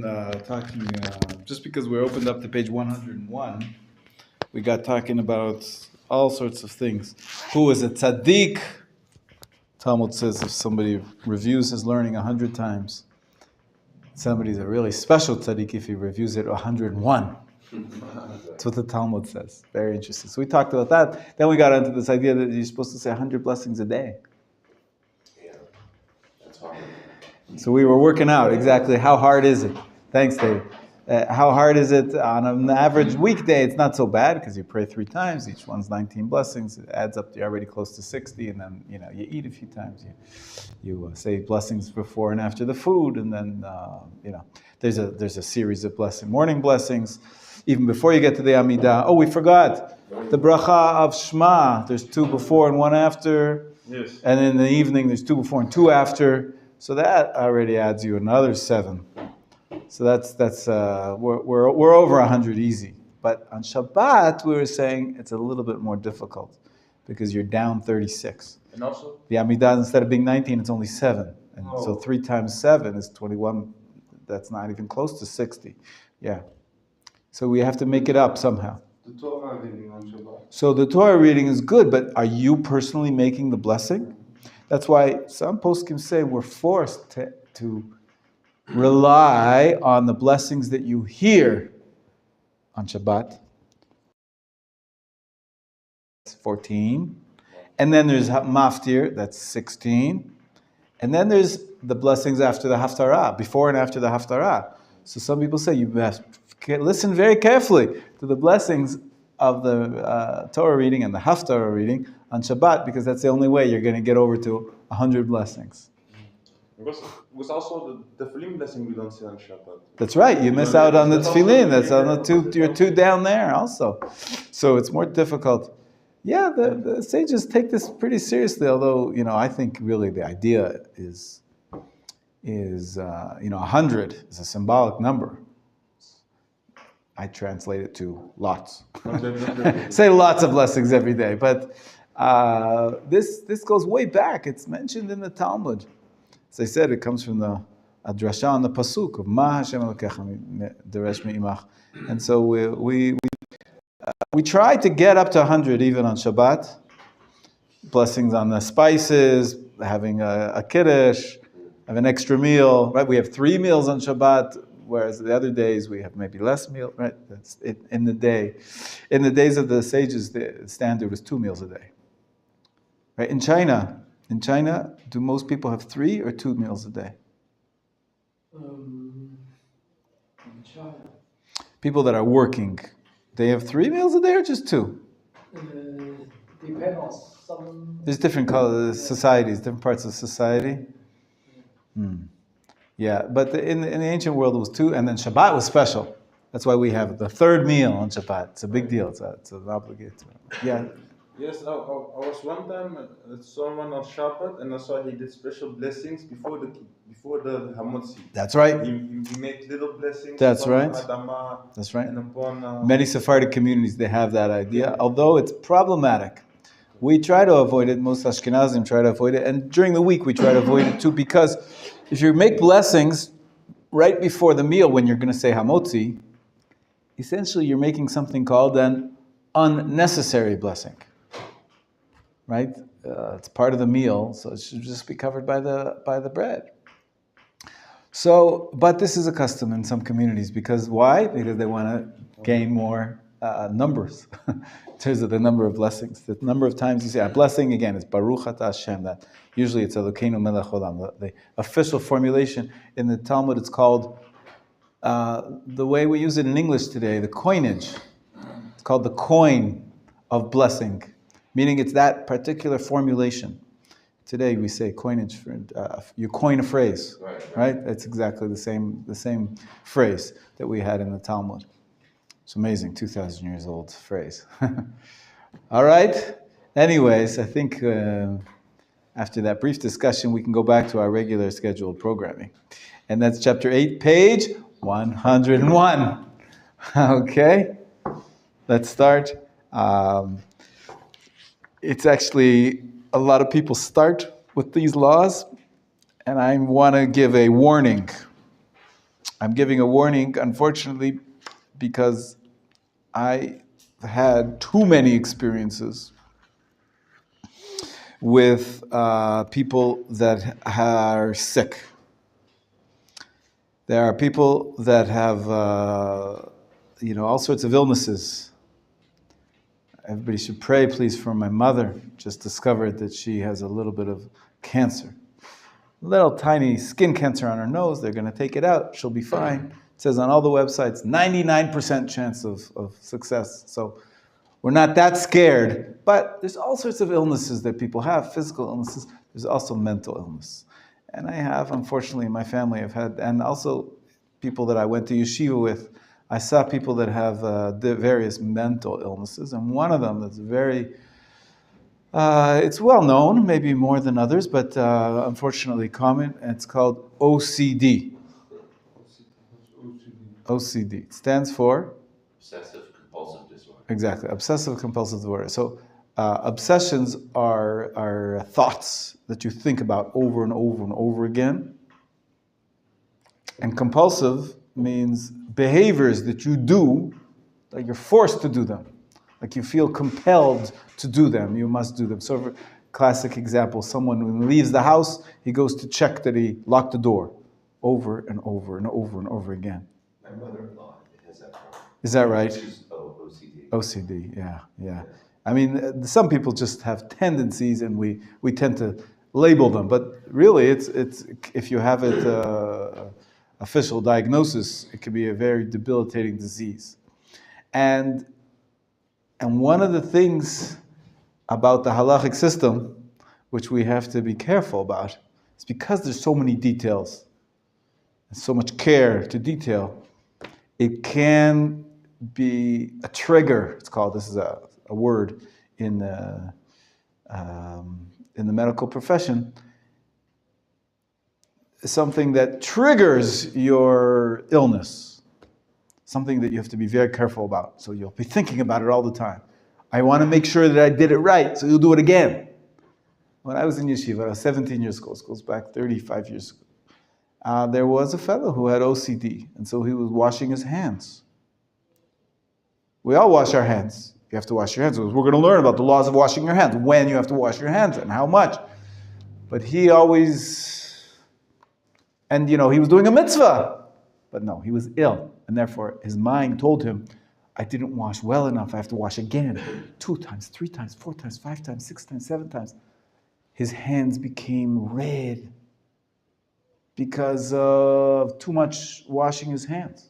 Talking just because we opened up to page 101, we got talking about all sorts of things. Who is a tzaddik? Talmud says if somebody reviews his learning 100 times, somebody's a really special tzaddik if he reviews it 101. That's what the Talmud says. Very interesting. So we talked about that. Then we got into this idea that you're supposed to say 100 blessings a day. Yeah, that's hard. So we were working out exactly how hard is it. Thanks, Dave. How hard is it on an average weekday? It's not so bad because you pray 3 times. Each one's 19 blessings. It adds up to already close to 60, and then you eat a few times. You say blessings before and after the food, and then there's a series of morning blessings, even before you get to the Amidah. Oh, we forgot the bracha of Shema. There's 2 before and 1 after. Yes. And in the evening, there's 2 before and 2 after. So that already adds you another 7. So that's we're over 100 easy. But on Shabbat, we were saying it's a little bit more difficult because you're down 36. And also? The Amidah, instead of being 19, it's only 7. And so 3 times 7 is 21. That's not even close to 60. Yeah. So we have to make it up somehow. The Torah reading on Shabbat. So the Torah reading is good, but are you personally making the blessing? That's why some poskim say we're forced to rely on the blessings that you hear on Shabbat. 14. And then there's Maftir, that's 16. And then there's the blessings after the Haftarah, before and after the Haftarah. So some people say you have to listen very carefully to the blessings of the Torah reading and the Haftarah reading on Shabbat, because that's the only way you're going to get over to 100 blessings. Because also the tefillin blessing we don't say on Shabbat. That's right. You miss out on the tefillin. That's on the 2. You're 2 down there also. So it's more difficult. Yeah, the sages take this pretty seriously. Although I think really the idea is 100 is a symbolic number. I translate it to lots. Say lots of blessings every day. But this goes way back. It's mentioned in the Talmud. As I said, it comes from the drasha on the pasuk of Ma Hashem Elokecha Deresh Me'imach. And so we try to get up to 100 even on Shabbat. Blessings on the spices, having a kiddush, have an extra meal. Right? We have 3 meals on Shabbat, whereas the other days we have maybe less meal. Right? That's it, in the day. In the days of the sages, the standard was 2 meals a day. Right? In China, do most people have 3 or 2 meals a day? In China. People that are working, they have 3 meals a day or just 2? Depend on some. There's different societies, different parts of society. Yeah, but in the ancient world it was 2, and then Shabbat was special. That's why we have the 3rd meal on Shabbat. It's a big deal. It's an obligation. Yeah. Yes, I was one time at someone on Shabbat, and I saw he did special blessings before the Hamotzi. That's right. He made little blessings. That's upon right. Adama. That's right. And upon many Sephardic communities, they have that idea, although it's problematic. We try to avoid it. Most Ashkenazim try to avoid it, and during the week we try to avoid it too, because if you make blessings right before the meal when you're going to say Hamotzi, essentially you're making something called an unnecessary blessing. Right? It's part of the meal, so it should just be covered by the bread. So, but this is a custom in some communities, because why? Because they want to gain more numbers in terms of the number of blessings. The number of times you say a blessing, again, is Baruch Atah Hashem. That usually it's Elokeinu Melech Olam. The official formulation in the Talmud, it's called the way we use it in English today, the coinage. It's called the coin of blessing. Meaning it's that particular formulation. Today we say coinage for you coin a phrase, right? It's exactly the same phrase that we had in the Talmud. It's amazing, 2,000 years old phrase. All right. Anyways, I think after that brief discussion, we can go back to our regular scheduled programming, and that's chapter 8, page 101. Okay, let's start. It's actually, a lot of people start with these laws, and I want to give a warning. I'm giving a warning, unfortunately, because I had too many experiences with people that are sick. There are people that have, all sorts of illnesses. Everybody should pray, please, for my mother. Just discovered that she has a little bit of cancer. Little tiny skin cancer on her nose. They're going to take it out. She'll be fine. It says on all the websites, 99% chance of success. So we're not that scared. But there's all sorts of illnesses that people have, physical illnesses. There's also mental illness. And I have, unfortunately, in my family, I've had, and also people that I went to yeshiva with, I saw people that have various mental illnesses. And one of them that's very, it's well known, maybe more than others, but unfortunately common, and it's called OCD. OCD. It stands for? Obsessive compulsive disorder. Exactly, obsessive compulsive disorder. So obsessions are thoughts that you think about over and over and over again. And compulsive means behaviors that you do, like you're forced to do them. Like you feel compelled to do them, you must do them. So, for classic example, someone when he leaves the house, he goes to check that he locked the door over and over and over and over again. My mother-in-law has that problem. Is that right? She's OCD. OCD, yeah. I mean, some people just have tendencies, and we tend to label them. But really, it's if you have it official diagnosis, it can be a very debilitating disease. And one of the things about the halachic system, which we have to be careful about, is because there's so many details and so much care to detail, it can be a trigger. It's called, this is a word in the medical profession, something that triggers your illness, something that you have to be very careful about. So you'll be thinking about it all the time. I want to make sure that I did it right, so you'll do it again. When I was in yeshiva, I was 17 years old, it goes back 35 years ago. There was a fellow who had OCD, and so he was washing his hands. We all wash our hands. You have to wash your hands. We're going to learn about the laws of washing your hands, when you have to wash your hands and how much. But he always, and he was doing a mitzvah, but no, he was ill. And therefore his mind told him, I didn't wash well enough, I have to wash again. 2 times, 3 times, 4 times, 5 times, 6 times, 7 times. His hands became red because of too much washing his hands.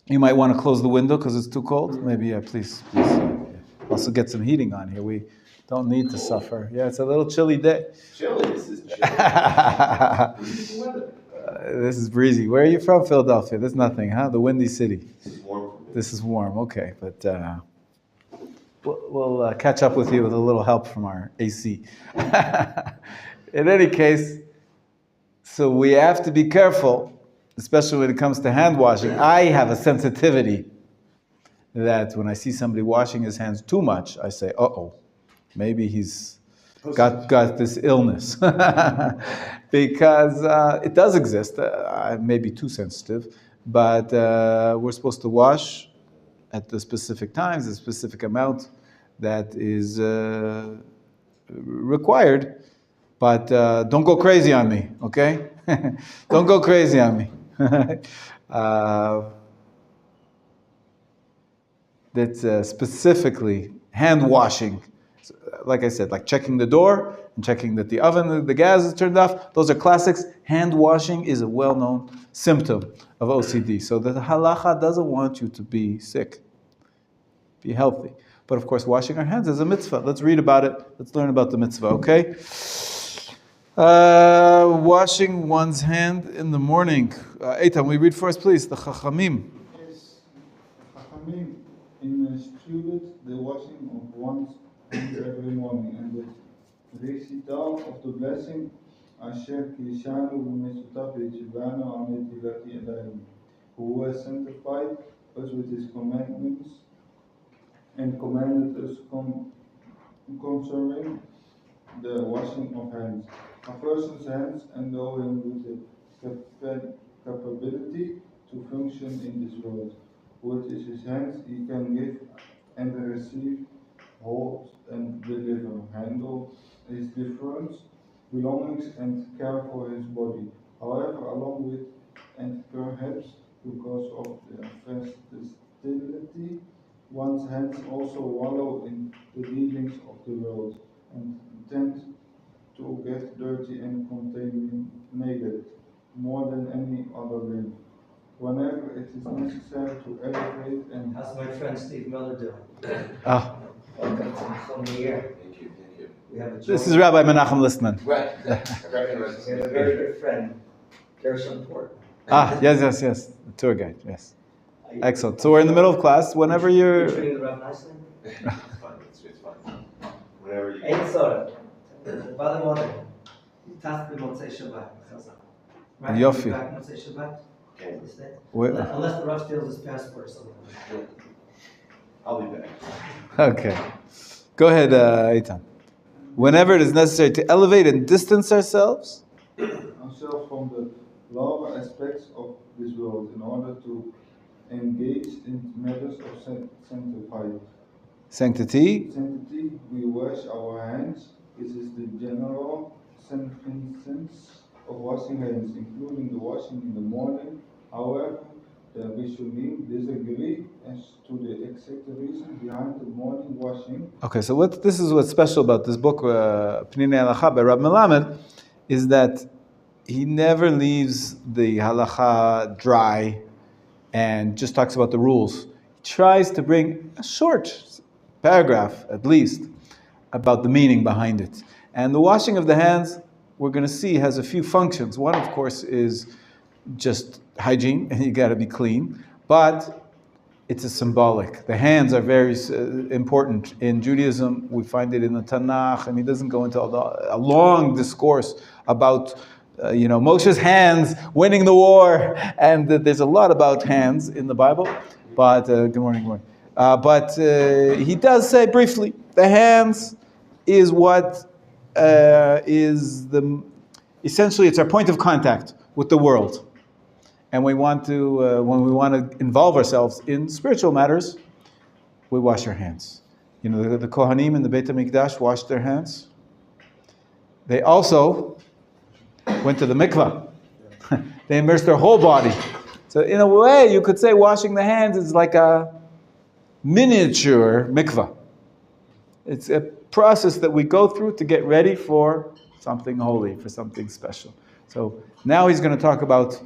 You might want to close the window because it's too cold. Maybe, please. Also get some heating on here. We don't need to suffer. Yeah, it's a little chilly day. Chilly, this is chilly. This is breezy. Where are you from, Philadelphia? There's nothing, huh? The Windy City. This is warm. This is warm, okay. But we'll catch up with you with a little help from our AC. In any case, so we have to be careful, especially when it comes to hand washing. I have a sensitivity that when I see somebody washing his hands too much, I say, uh-oh, maybe he's got this illness. Because it does exist. I may be too sensitive, but we're supposed to wash at the specific times, the specific amount that is required. But don't go crazy on me, okay? Don't go crazy on me. That's specifically hand washing. Like I said, like checking the door and checking that the oven, the gas is turned off. Those are classics. Hand washing is a well-known symptom of OCD. So the halacha doesn't want you to be sick. Be healthy. But of course, washing our hands is a mitzvah. Let's read about it. Let's learn about the mitzvah, okay? Washing one's hand in the morning. Eitan, we read first, please, the Chachamim. Yes, Chachamim instituted the washing of one's hands every morning, and the recital of the blessing, Asher Kishanu V'Mesutav V'Yitzivanu Amid Tilati Elayim, who has sanctified us with his commandments and commanded us concerning the washing of hands. A person's hands endow him with the capability to function in this world. With his hands he can give and receive, hold and deliver, handle his different belongings and care for his body. However, along with and perhaps because of their versatility, one's hands also wallow in the dealings of the world and tend to get dirty and contaminated more than any other limb. Whenever it is necessary to elevate and How's my friend Steve Miller doing? Ah, Welcome to Machon Meir. Thank you. We have a this is Rabbi Menachem Listman. Right. We have a very good friend, Gershon Port. Ah, yes. The tour guide, yes. Excellent. So we're in the middle of class. Whenever You're you're... treating the Rav nicely? It's fine, it's fine. Whenever you. Ain't soda. By the mother. You task me Motzei Shabbat. Right? Yofi. You back Motzei Shabbat? Okay. You stay? Where- Unless the Rav steals his passport or something. I'll be back. Okay. Go ahead, Eitan. Whenever it is necessary to elevate and distance ourselves, ourselves from the lower aspects of this world in order to engage in matters of sanctity, sanctity, we wash our hands. This is the general significance of washing hands, including the washing in the morning. However, the Rishonim disagree as to the exact reason behind the morning washing. Okay, so this is what's special about this book, Pnei Halacha by Rabbi Melamed, is that he never leaves the halacha dry and just talks about the rules. He tries to bring a short paragraph, at least, about the meaning behind it. And the washing of the hands, we're going to see, has a few functions. One, of course, is just hygiene, and you got to be clean. But it's a symbolic. The hands are very important in Judaism. We find it in the Tanakh, and he doesn't go into a long discourse about Moshe's hands winning the war, and there's a lot about hands in the Bible. But good morning. But he does say briefly, the hands is what is essentially it's our point of contact with the world. And we want to, when we want to involve ourselves in spiritual matters, we wash our hands. The Kohanim in the Beit HaMikdash washed their hands. They also went to the mikvah. They immersed their whole body. So in a way, you could say washing the hands is like a miniature mikvah. It's a process that we go through to get ready for something holy, for something special. So now he's going to talk about,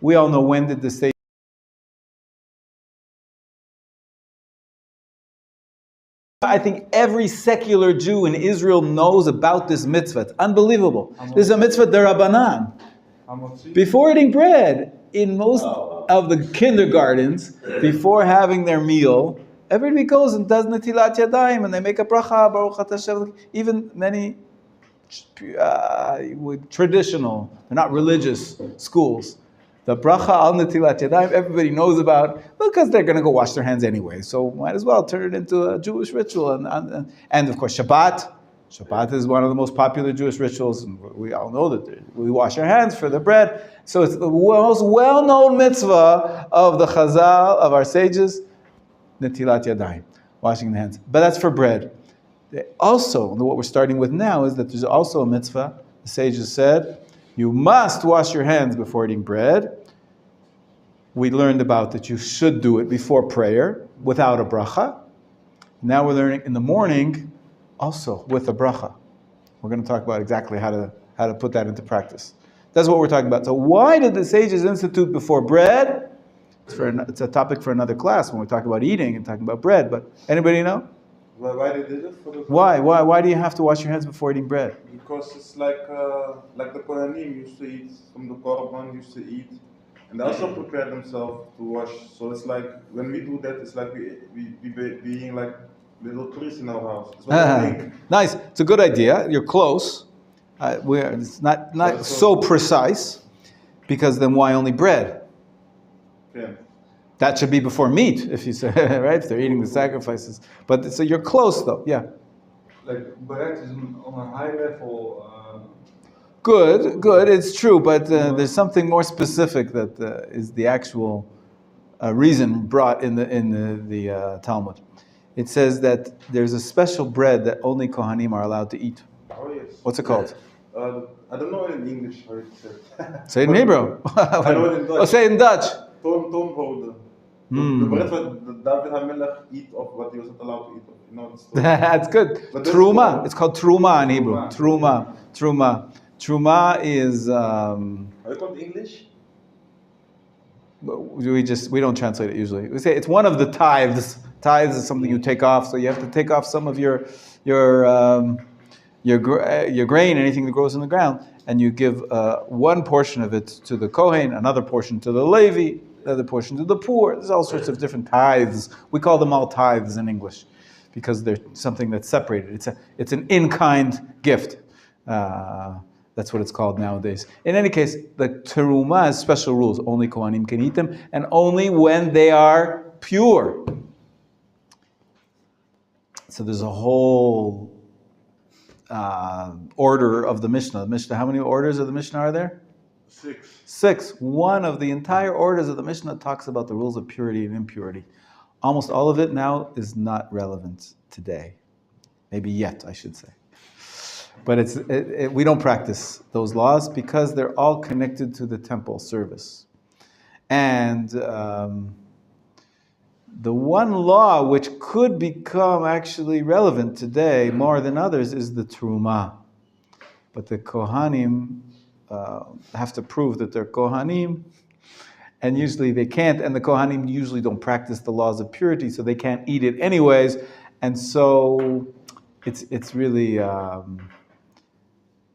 we all know when did the stage. I think every secular Jew in Israel knows about this mitzvah. It's unbelievable. This is a mitzvah derabanan. Before eating bread, in most of the kindergartens, before having their meal, everybody goes and does netilat yadayim, and they make a bracha, baruch atah Hashem. Even many traditional, they're not religious schools, the bracha al netilat yadayim, everybody knows about, because they're going to go wash their hands anyway. So might as well turn it into a Jewish ritual. And of course, Shabbat. Shabbat is one of the most popular Jewish rituals, and we all know that we wash our hands for the bread. So it's the most well-known mitzvah of the Chazal, of our sages, netilat yadayim, washing the hands. But that's for bread. Also, what we're starting with now is that there's also a mitzvah. The sages said, you must wash your hands before eating bread. We learned about that you should do it before prayer, without a bracha. Now we're learning in the morning, also with a bracha. We're going to talk about exactly how to put that into practice. That's what we're talking about. So why did the sages institute before bread? It's a topic for another class when we talk about eating and talking about bread. But anybody know? Why they did it? Why do you have to wash your hands before eating bread? Because it's like the Kohanim used to eat, from the Korban used to eat, and they also prepare themselves to wash. So it's like when we do that, it's like we being like little priests in our house. That's what I think. Nice. It's a good idea. You're close. It's not so precise, because then why only bread? Yeah. That should be before meat, if you say, right? If they're eating the sacrifices. But so you're close, though. Yeah. Like bread is on a high level Good. It's true, but there's something more specific that is the actual reason brought in the Talmud. It says that there's a special bread that only Kohanim are allowed to eat. Oh yes. What's it called? I don't know it in English how it's said. Say it in Hebrew. I know it in Dutch. Oh, say it in Dutch. Toonbroden. The bread that David HaMelech eat of what he was not allowed to eat of. You know, it's That's good. But this Truma. one- It's called truma in Hebrew. Truma. Truma is. How you call it in English? We don't translate it usually. We say it's one of the tithes. Tithes is something you take off, so you have to take off some of your grain, anything that grows in the ground, and you give one portion of it to the Kohen, another portion to the Levi, another portion to the poor. There's all sorts of different tithes. We call them all tithes in English because they're something that's separated. It's an in-kind gift. That's what it's called nowadays. In any case, the teruma has special rules. Only Kohanim can eat them, and only when they are pure. So there's a whole order of the Mishnah. How many orders of the Mishnah are there? 6. 6. One of the entire orders of the Mishnah talks about the rules of purity and impurity. Almost all of it now is not relevant today. Maybe yet, I should say. But we don't practice those laws because they're all connected to the temple service. And the one law which could become actually relevant today more than others is the Truma. But the Kohanim have to prove that they're Kohanim, and usually they can't, and the Kohanim usually don't practice the laws of purity, so they can't eat it anyways. And so it's really...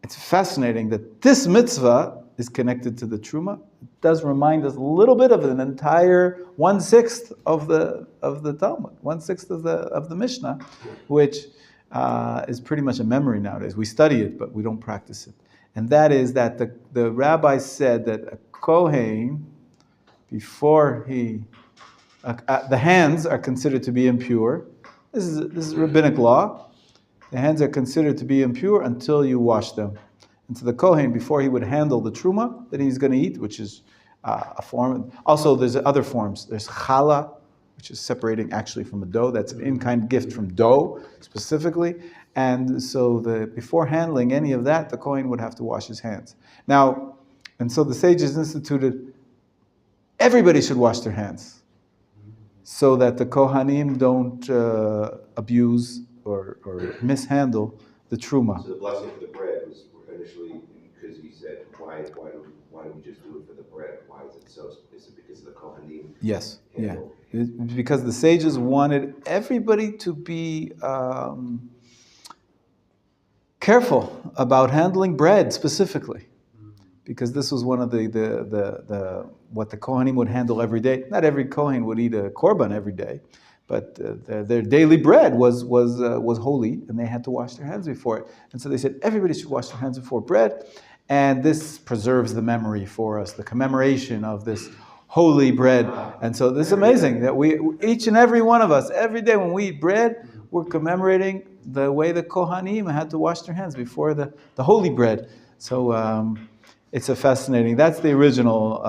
it's fascinating that this mitzvah is connected to the Truma. It does remind us a little bit of an entire 1/6 of the Talmud, 1/6 of the Mishnah, which is pretty much a memory nowadays. We study it, but we don't practice it. And that is that the rabbi said that a Kohen, before the hands are considered to be impure. This is rabbinic law. The hands are considered to be impure until you wash them. And so the Kohen, before he would handle the truma that he's going to eat, which is a form. Also, there's other forms. There's challah, which is separating actually from a dough. That's an in-kind gift from dough, specifically. And so before handling any of that, the Kohen would have to wash his hands. Now, and so the sages instituted, everybody should wash their hands so that the Kohanim don't abuse or mishandle the truma. So the blessing for the bread was initially because he said, why don't we just do it for the bread? Why is it so? Is it because of the Kohanim? Yes, yeah. handle? It's because the sages wanted everybody to be careful about handling bread specifically, because this was one of the what the Kohanim would handle every day. Not every Kohen would eat a korban every day, but their daily bread was holy, and they had to wash their hands before it. And so they said everybody should wash their hands before bread, and this preserves the memory for us, the commemoration of this holy bread. And so this is amazing that we, each and every one of us, every day when we eat bread, we're commemorating the way the Kohanim had to wash their hands before the holy bread. So it's a fascinating, that's the original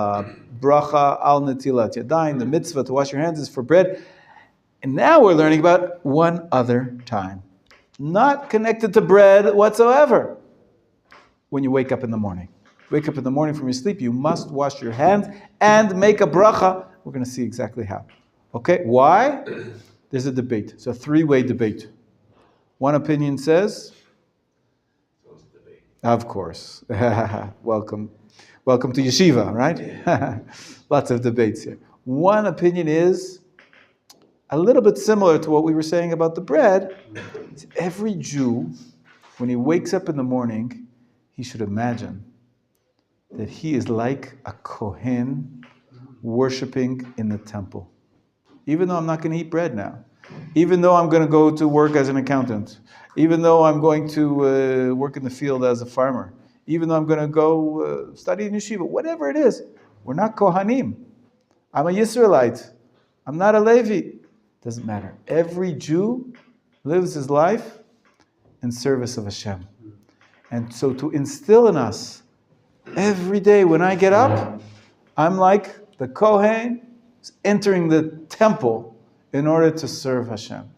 bracha al netilat yadayim, the mitzvah to wash your hands is for bread. And now we're learning about one other time, not connected to bread whatsoever. When you wake up in the morning. Wake up in the morning from your sleep, you must wash your hands and make a bracha. We're going to see exactly how. Okay, why? There's a debate. It's a three-way debate. One opinion says, of course, welcome to yeshiva, right? Lots of debates here. One opinion is a little bit similar to what we were saying about the bread. Every Jew, when he wakes up in the morning, he should imagine that he is like a Kohen worshiping in the temple. Even though I'm not going to eat bread now, even though I'm going to go to work as an accountant, even though I'm going to work in the field as a farmer, even though I'm going to go study in yeshiva, whatever it is, we're not Kohanim. I'm a Yisraelite. I'm not a Levi. Doesn't matter. Every Jew lives his life in service of Hashem. And so to instill in us, every day when I get up, I'm like the Kohen entering the temple in order to serve Hashem.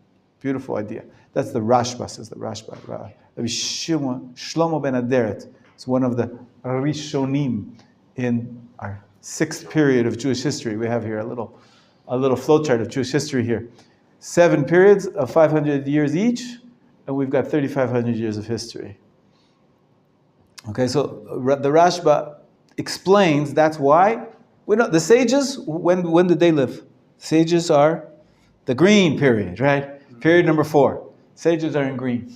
Beautiful idea. That's the Rashba, says the Rashba. Rabbi Shlomo ben Aderet is one of the Rishonim in our 6th period of Jewish history. We have here a little flowchart of Jewish history here. 7 periods of 500 years each, and we've got 3,500 years of history. Okay, so the Rashba explains that's why the sages, when did they live? Sages are the green period, right? Period number 4. Sages are in green.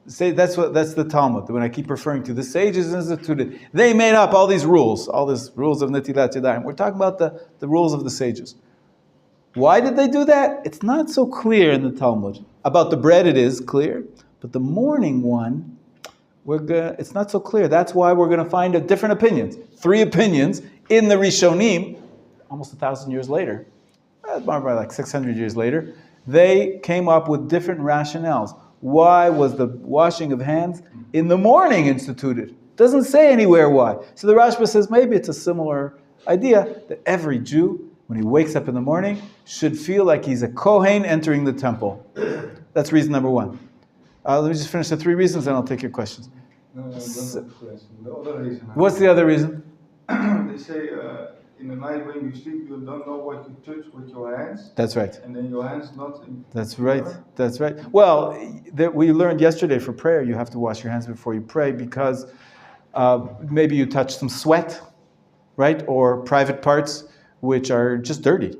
That's the Talmud. When I keep referring to the sages instituted, they made up all these rules of Netilat Yadayim. We're talking about the rules of the sages. Why did they do that? It's not so clear in the Talmud. About the bread, it is clear, but the morning one, it's not so clear. That's why we're going to find different opinions. 3 opinions in the Rishonim, almost 1,000 years later, probably like 600 years later. They came up with different rationales. Why was the washing of hands in the morning instituted? Doesn't say anywhere why. So the Rashba says maybe it's a similar idea that every Jew, when he wakes up in the morning, should feel like he's a Kohen entering the temple. That's reason number 1. Let me just finish the 3 reasons, and I'll take your questions. No, don't have a question. The other reason. What's the other reason? They say in the night when you sleep, you don't know what you touch with your hands. That's right. And then your hands not in. That's right. That's right. Well, we learned yesterday for prayer, you have to wash your hands before you pray because maybe you touch some sweat, right? Or private parts which are just dirty.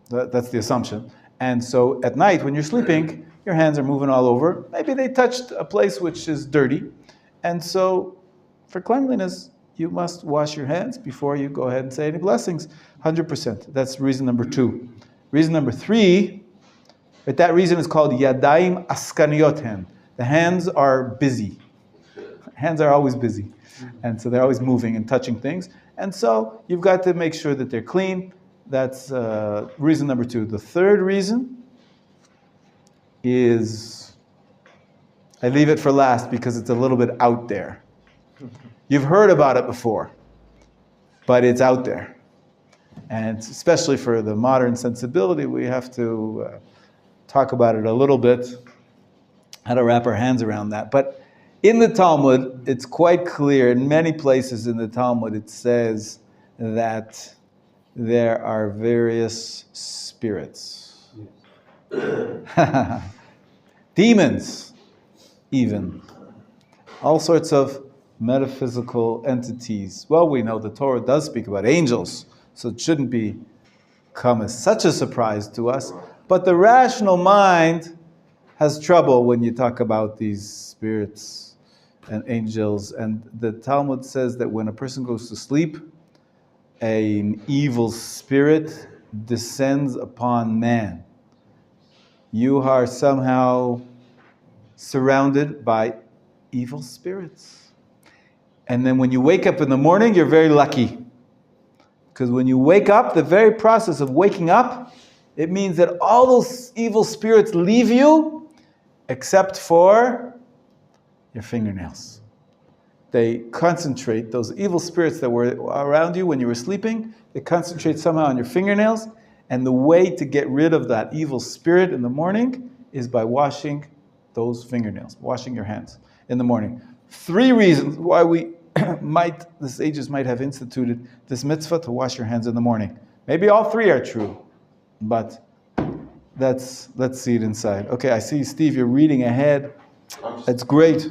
That's the assumption. And so at night when you're sleeping, your hands are moving all over. Maybe they touched a place which is dirty. And so for cleanliness, you must wash your hands before you go ahead and say any blessings. 100%. That's reason number 2. Reason number 3, but that reason is called Yadayim Askanioten. The hands are busy. Hands are always busy. And so they're always moving and touching things. And so you've got to make sure that they're clean. That's reason number 2. The third reason is, I leave it for last because it's a little bit out there. You've heard about it before, but it's out there. And especially for the modern sensibility, we have to talk about it a little bit, how to wrap our hands around that. But in the Talmud, it's quite clear, in many places in the Talmud, it says that there are various spirits. Demons, even. All sorts of metaphysical entities. Well, we know the Torah does speak about angels, so it shouldn't come as such a surprise to us. But the rational mind has trouble when you talk about these spirits and angels. And the Talmud says that when a person goes to sleep, an evil spirit descends upon man. You are somehow surrounded by evil spirits. And then when you wake up in the morning, you're very lucky. Because when you wake up, the very process of waking up, it means that all those evil spirits leave you, except for your fingernails. They concentrate, those evil spirits that were around you when you were sleeping, they concentrate somehow on your fingernails. And the way to get rid of that evil spirit in the morning is by washing those fingernails, washing your hands in the morning. 3 reasons why the sages might have instituted this mitzvah to wash your hands in the morning. Maybe all 3 are true, but let's see it inside. Okay, I see, Steve, you're reading ahead. It's great.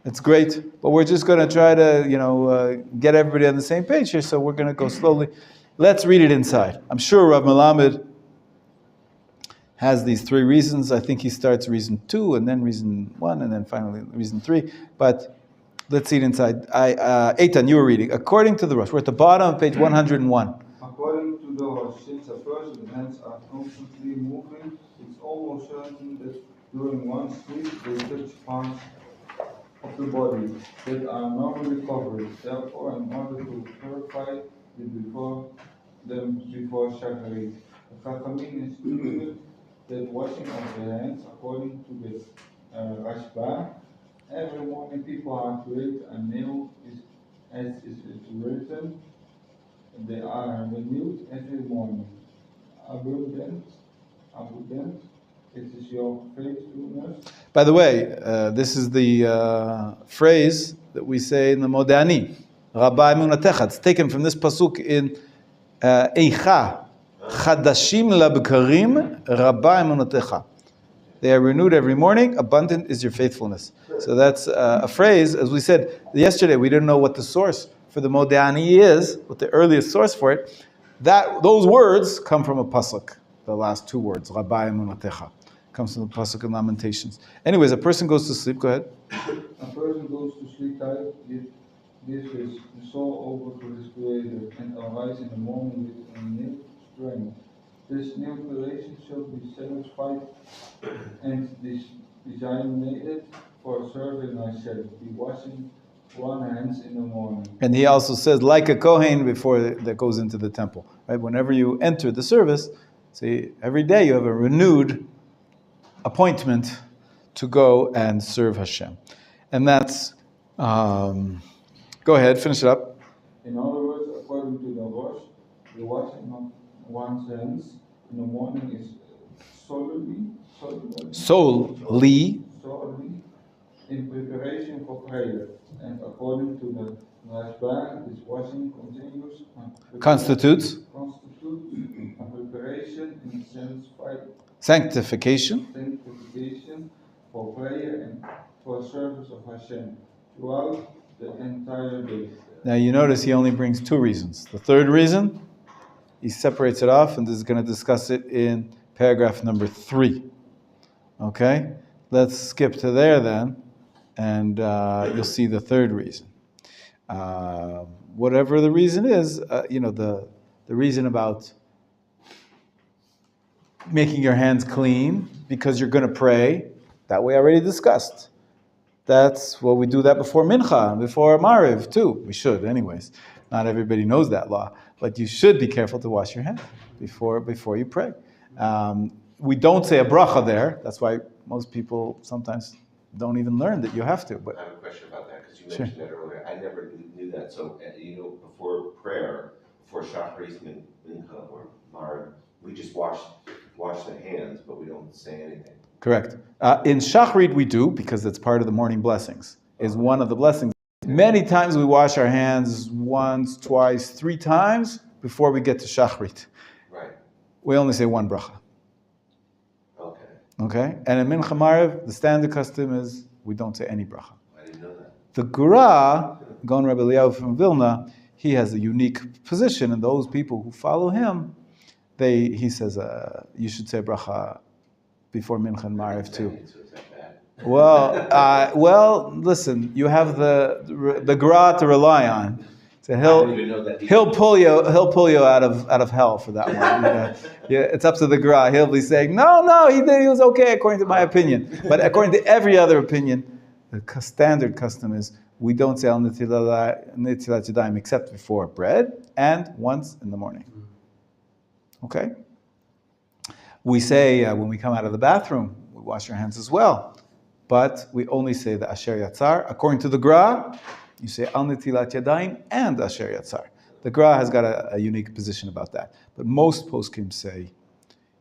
It's great, but we're just going to try to, get everybody on the same page here, so we're going to go slowly. Let's read it inside. I'm sure Rav Melamed has these 3 reasons. I think he starts reason 2, and then reason 1, and then finally reason 3. But let's see it inside. Eitan, you were reading. According to the Rosh, we're at the bottom of page 101. According to the Rosh, since a person's hands are constantly moving, it's almost certain that during one sleep they touch parts of the body that are normally covered. Therefore, in order to purify it before Shacharit, the Chachamim instituted that washing of the hands, according to the Rashba, every morning people are created anew, as is written, they are renewed every morning. Abundant, it is your faithfulness. By the way, this is the phrase that we say in the Modani, Rabbi Menachem. It's taken from this pasuk in Eicha, Chadashim labkarim, Rabbi Menachem. They are renewed every morning. Abundant is your faithfulness. So that's a phrase. As we said yesterday, we didn't know what the source for the Modani is, what the earliest source for it. Those words come from a pasuk. The last two words, Rabbi Menachem, comes from the pasuk in Lamentations. Anyways, a person goes to sleep. Go ahead. A person goes to sleep tired, gives his soul over to his Creator, and arises in the morning with renewed strength. This new creation shall be satisfied and designated for serving Hashem, be washing one hands in the morning. And he also says, like a Kohen before that goes into the temple. Right? Whenever you enter the service, see, every day you have a renewed appointment to go and serve Hashem. And that's, go ahead, finish it up. In other words, according to the Rosh, the washing of one's hands in the morning is solely in preparation for prayer, and according to the Rabbi, this washing constitutes a preparation in sanctification for prayer and for service of Hashem throughout the entire day. Now you notice he only brings two reasons. The third reason, he separates it off, and this is going to discuss it in paragraph number 3. Okay? Let's skip to there then, and you'll see the third reason. Whatever the reason is, the reason about making your hands clean because you're going to pray, that we already discussed. That's what we do that before Mincha, before Mariv too. We should, anyways. Not everybody knows that law, but you should be careful to wash your hands before you pray. We don't say a bracha there. That's why most people sometimes don't even learn that you have to. But I have a question about that because you mentioned that earlier. I never knew that. So, before prayer, before Shacharis, Mincha, or Mariv, we just wash the hands, but we don't say anything. Correct. In Shachrit we do, because it's part of the morning blessings, is one of the blessings. Many times we wash our hands once, twice, 3 times before we get to Shachrit. Right. We only say one bracha. Okay. Okay? And in Mincha Mariv, the standard custom is we don't say any bracha. I didn't know that. The Gra, Gon Rabbi Eliyahu from Vilna, he has a unique position, and those people who follow him, he says you should say bracha before Mincha and Mariv too. Well, listen. You have the Gra to rely on. So he'll pull you out of hell for that one. It's up to the Gra. He'll be saying, no, he was okay according to my opinion. But according to every other opinion, the standard custom is we don't say al netilat yadayim except before bread and once in the morning. Okay. We say when we come out of the bathroom, we wash our hands as well. But we only say the Asher Yatzar. According to the Gra, you say Al Netilat Yadayim and Asher Yatzar. The Gra has got a unique position about that. But most poskim say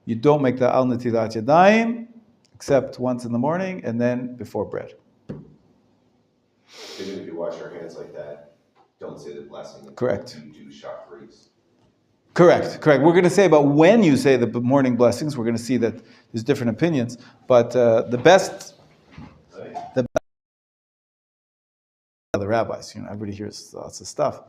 you don't make the Al Netilat Yadayim except once in the morning and then before bread. Even if you wash your hands like that, don't say the blessing. Correct. You do Shacharis. Correct. We're going to say about when you say the morning blessings. We're going to see that there's different opinions, but the best the rabbis. Everybody hears lots of stuff.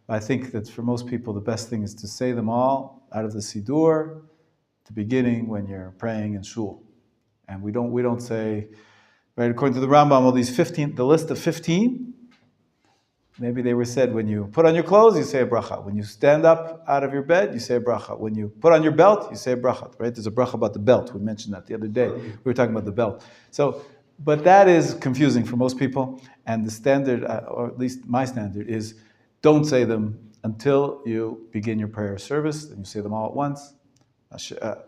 I think that for most people, the best thing is to say them all out of the Siddur, at the beginning when you're praying in shul, and we don't say, right? According to the Rambam, all these 15, the list of 15. Maybe they were said when you put on your clothes, you say a bracha. When you stand up out of your bed, you say a bracha. When you put on your belt, you say a bracha. Right? There's a bracha about the belt. We mentioned that the other day. We were talking about the belt. So, but that is confusing for most people. And the standard, or at least my standard, is don't say them until you begin your prayer service. And you say them all at once.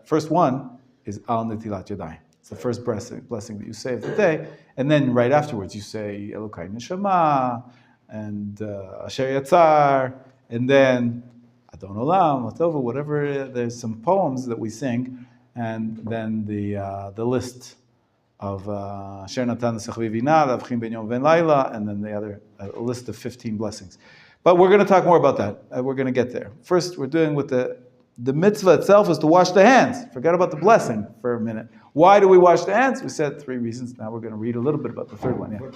First one is Al Netilat Yadayim. It's the first blessing that you say of the day. And then right afterwards, you say Elokai Neshama and Asher Yatzar, and then Adon Olam, Latova, whatever. There's some poems that we sing, and then the list of Asher Natan Sechvi Vina, Avchim Ben Yom Ben Laila, and then the other a list of 15 blessings. But we're going to talk more about that. We're going to get there. First, we're doing with the mitzvah itself is to wash the hands. Forget about the blessing for a minute. Why do we wash the hands? We said 3 reasons. Now we're going to read a little bit about the third one. Yeah. But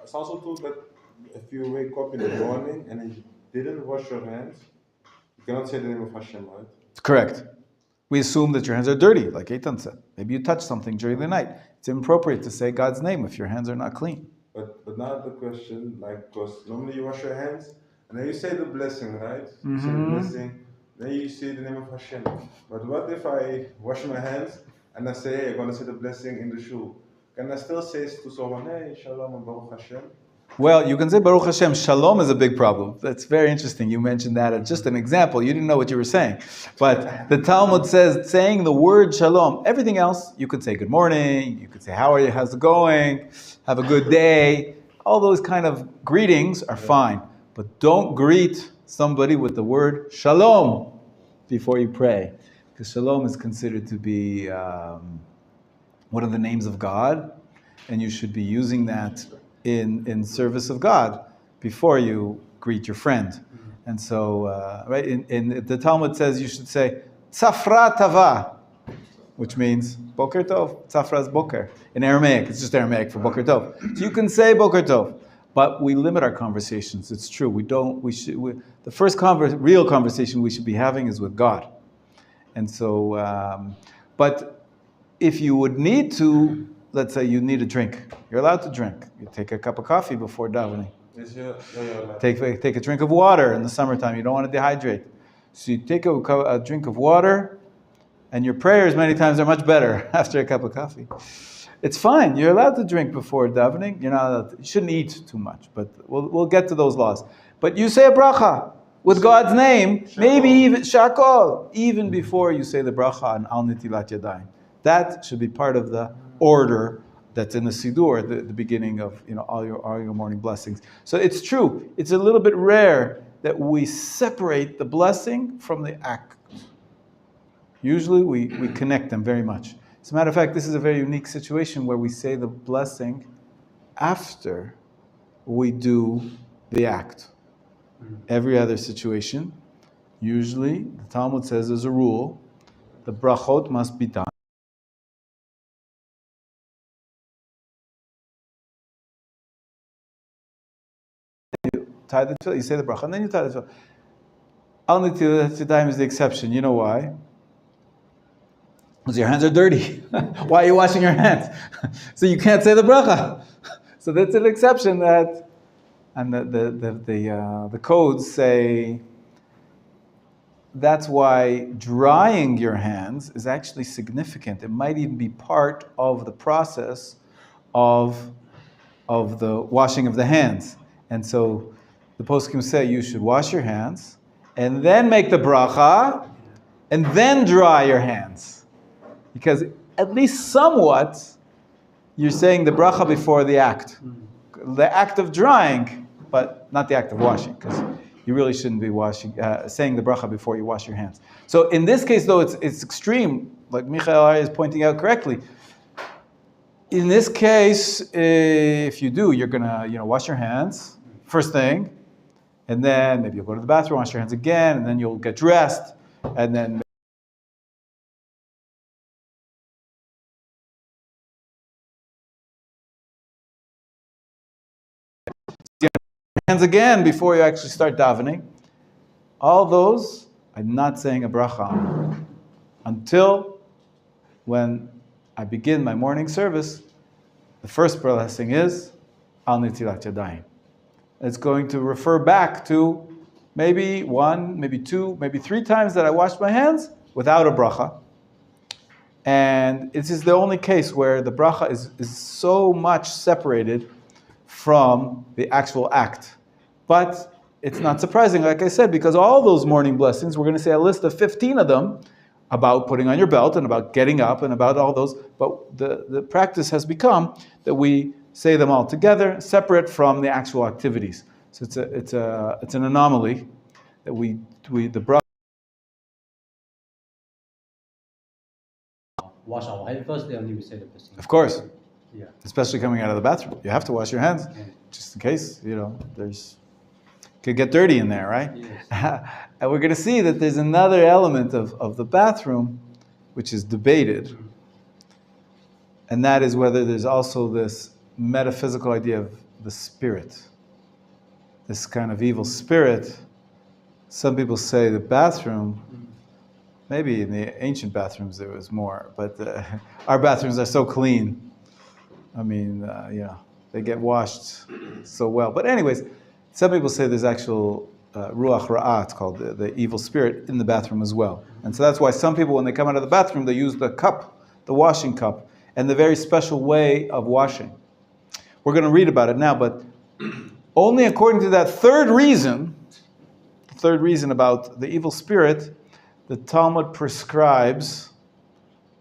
it's also true that if you wake up in the morning and you didn't wash your hands, you cannot say the name of Hashem, right? Correct. We assume that your hands are dirty, like Eitan said. Maybe you touched something during the night. It's inappropriate to say God's name if your hands are not clean. But now the question, like, because normally you wash your hands and then you say the blessing, right? You say the blessing, then you say the name of Hashem. But what if I wash my hands and I say, hey, I'm going to say the blessing in the shul? Can I still say to someone, hey, Shalom and Baruch Hashem? Well, you can say Baruch Hashem. Shalom is a big problem. That's very interesting. You mentioned that as just an example. You didn't know what you were saying. But the Talmud says, saying the word shalom, everything else, you could say good morning, you could say how are you, how's it going, have a good day. All those kind of greetings are fine. But don't greet somebody with the word shalom before you pray. Because shalom is considered to be one of the names of God. And you should be using that in service of God before you greet your friend. And so, right, in the Talmud says you should say, Tzafra Tava, which means Boker Tov. Tzafra is Boker. In Aramaic, it's just Aramaic for Boker Tov. So you can say Boker Tov, but we limit our conversations. It's true. The first real conversation we should be having is with God. And so, but if you would need to, let's say you need a drink. You're allowed to drink. You take a cup of coffee before davening. Yes, yeah. Take a drink of water in the summertime. You don't want to dehydrate. So you take a drink of water, and your prayers many times are much better after a cup of coffee. It's fine. You're allowed to drink before davening. You're not allowed to, you shouldn't eat too much, but we'll get to those laws. But you say a bracha with God's name, maybe even shakol, even before you say the bracha on al nitilat yadayim. That should be part of the order that's in the Siddur at the beginning of all your morning blessings. So it's true. It's a little bit rare that we separate the blessing from the act. Usually we connect them very much. As a matter of fact, this is a very unique situation where we say the blessing after we do the act. Every other situation, usually the Talmud says as a rule, the brachot must be done. Tie the tefillah, you say the bracha, and then you tie the tefillah. Al nitilat yadayim is the exception. You know why? Because your hands are dirty. Why are you washing your hands? So you can't say the bracha. So that's an exception that, and the codes say that's why drying your hands is actually significant. It might even be part of the process of the washing of the hands. And so the poskim say you should wash your hands and then make the bracha and then dry your hands. Because at least somewhat you're saying the bracha before the act. The act of drying, but not the act of washing, because you really shouldn't be saying the bracha before you wash your hands. So in this case, though, it's extreme, like Michael is pointing out correctly. In this case, if you do, you're gonna wash your hands first thing, and then maybe you'll go to the bathroom, wash your hands again, and then you'll get dressed, and then hands again before you actually start davening. All those, I'm not saying a bracha on until when I begin my morning service. The first blessing is al nitilat yadayim. It's going to refer back to maybe 1, maybe 2, maybe 3 times that I washed my hands without a bracha. And this is the only case where the bracha is so much separated from the actual act. But it's not surprising, like I said, because all those morning blessings, we're going to say a list of 15 of them, about putting on your belt and about getting up and about all those. But the practice has become that we say them all together, separate from the actual activities. So it's an anomaly that the bracha. Wash our hands first, then we say the blessing. Of course. Yeah. Especially coming out of the bathroom. You have to wash your hands, just in case, could get dirty in there, right? Yes. And we're going to see that there's another element of the bathroom which is debated. And that is whether there's also this metaphysical idea of the spirit. This kind of evil spirit. Some people say the bathroom, maybe in the ancient bathrooms there was more, but our bathrooms are so clean. I mean, they get washed so well. But anyways, some people say there's actual ruach ra'ah, it's called the evil spirit, in the bathroom as well. And so that's why some people, when they come out of the bathroom, they use the cup, the washing cup, and the very special way of washing. We're going to read about it now, but only according to that third reason about the evil spirit, the Talmud prescribes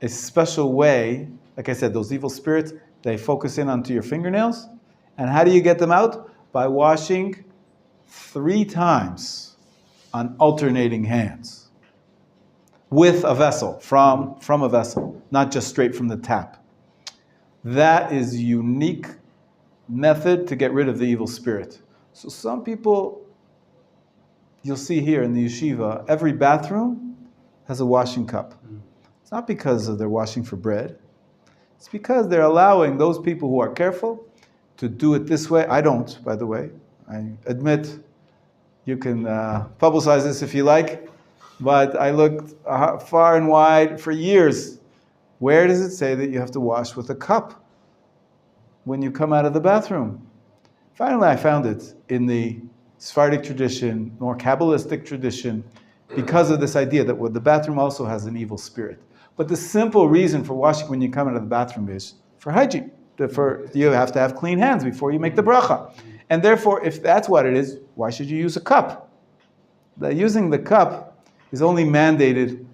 a special way. Like I said, those evil spirits, they focus in onto your fingernails. And how do you get them out? By washing 3 times on alternating hands with a vessel, from a vessel, not just straight from the tap. That is a unique method to get rid of the evil spirit. So some people, you'll see here in the yeshiva, every bathroom has a washing cup. It's not because they're washing for bread. It's because they're allowing those people who are careful to do it this way. I don't, by the way. I admit, you can publicize this if you like, but I looked far and wide for years. Where does it say that you have to wash with a cup when you come out of the bathroom? Finally, I found it in the Sephardic tradition, more Kabbalistic tradition, because of this idea that the bathroom also has an evil spirit. But the simple reason for washing when you come out of the bathroom is for hygiene. You have to have clean hands before you make the bracha. And therefore, if that's what it is, why should you use a cup? Using the cup is only mandated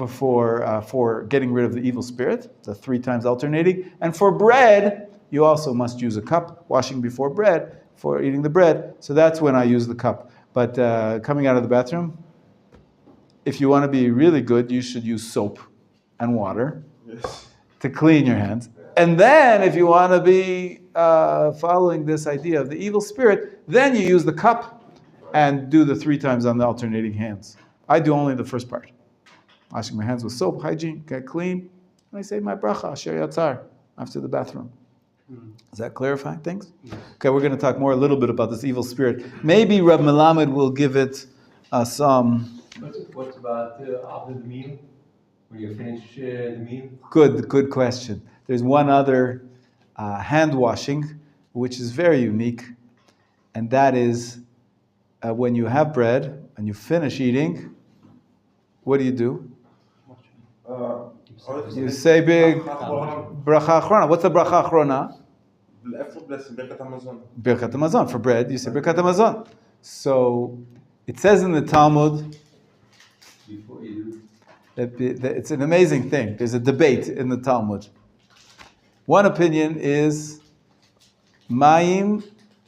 for getting rid of the evil spirit, the 3 times alternating. And for bread, you also must use a cup, washing before bread, for eating the bread. So that's when I use the cup. But coming out of the bathroom, if you want to be really good, you should use soap and water to clean your hands. And then if you want to be following this idea of the evil spirit, then you use the cup and do the 3 times on the alternating hands. I do only the first part. Washing my hands with soap, hygiene, get clean. And I say my bracha, asher yatzar, after the bathroom. Does that clarify things? Okay, we're going to talk a little bit about this evil spirit. Maybe Rav Melamed will give it some... What about after the meal? When you finish the meal? Good question. There's one other hand washing, which is very unique, and that is when you have bread and you finish eating, what do? You say big bracha achrona. What's the bracha achrona? Birkat Hamazon. For bread, you say Birkat Hamazon. So it says in the Talmud, it's an amazing thing. There's a debate in the Talmud. One opinion is Mayim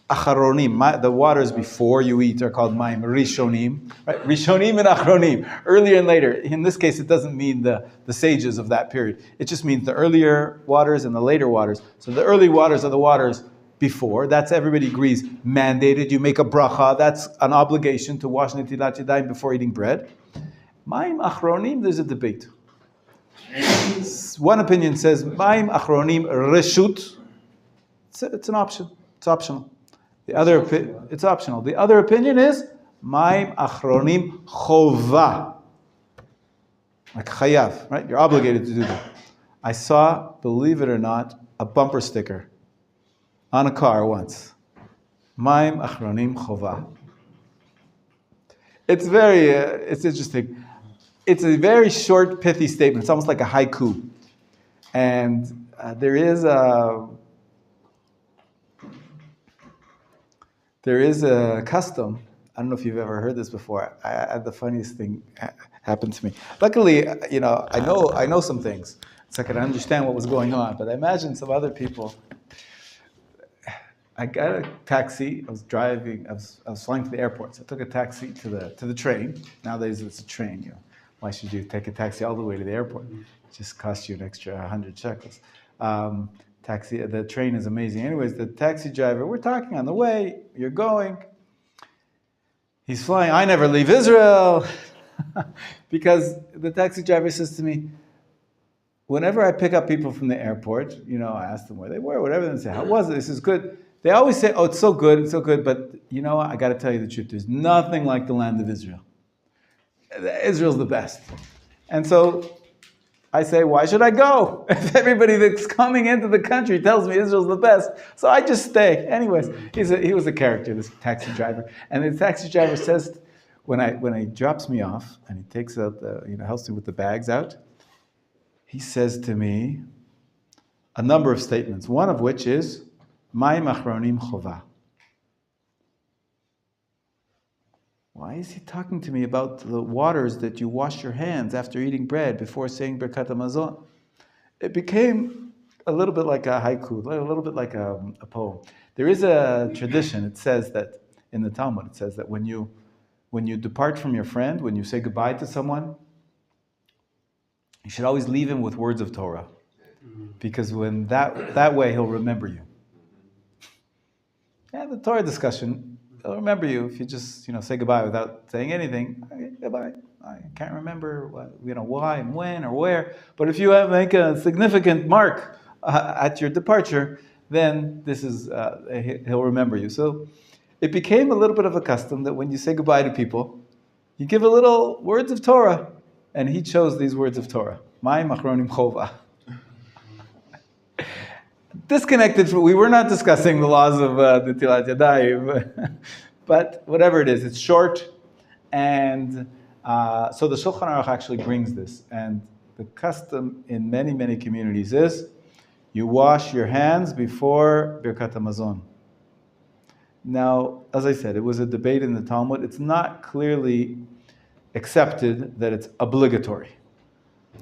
Acharonim. The waters before you eat are called Mayim Rishonim. Right? Rishonim and Acharonim. Earlier and later. In this case, it doesn't mean the sages of that period. It just means the earlier waters and the later waters. So the early waters are the waters before. That's, everybody agrees, mandated. You make a bracha. That's an obligation to wash netilat yadayim before eating bread. Mayim Achronim, there's a debate. One opinion says Mayim Achronim Reshut. It's an option. It's optional. It's optional. The other opinion is Mayim Achronim Chova. Like Chayav, right? You're obligated to do that. I saw, believe it or not, a bumper sticker on a car once. Mayim Achronim Chova. It's interesting. It's a very short, pithy statement. It's almost like a haiku. And there is a custom. I don't know if you've ever heard this before. I had the funniest thing. happened to me. Luckily, I know some things, so I can understand what was going on. But I imagine some other people. I got a taxi. I was driving. I was flying to the airport. So I took a taxi to the train. Nowadays it's a train. Why should you take a taxi all the way to the airport? It just costs you an extra 100 shekels. The train is amazing. Anyways, the taxi driver. We're talking on the way. You're going. He's flying. I never leave Israel, because the taxi driver says to me, whenever I pick up people from the airport, I ask them where they were, whatever, they say, how was it? This is good. They always say, oh, it's so good, but you know what? I got to tell you the truth. There's nothing like the land of Israel. Israel's the best. And so I say, why should I go? If everybody that's coming into the country tells me Israel's the best, so I just stay. Anyways, he was a character, this taxi driver. And the taxi driver says, when he drops me off and he takes out helps me with the bags out, he says to me a number of statements, one of which is, Mai machronim chova. Why is he talking to me about the waters that you wash your hands after eating bread before saying Birkat HaMazon? It became a little bit like a haiku, a little bit like a poem. There is a tradition, it says that, in the Talmud, it says that when you depart from your friend, when you say goodbye to someone, you should always leave him with words of Torah. Because when that way he'll remember you. Yeah, the Torah discussion, he'll remember you if you just say goodbye without saying anything. Okay, goodbye. I can't remember why and when or where. But if you make a significant mark at your departure, then this is he'll remember you. So it became a little bit of a custom that when you say goodbye to people, you give a little words of Torah, and he chose these words of Torah. Mai machronim chova. Disconnected. We were not discussing the laws of Netilat Yadayim, but whatever it is, it's short, and so the Shulchan Aruch actually brings this, and the custom in many, many communities is you wash your hands before Birkat HaMazon. Now, as I said, it was a debate in the Talmud. It's not clearly accepted that it's obligatory.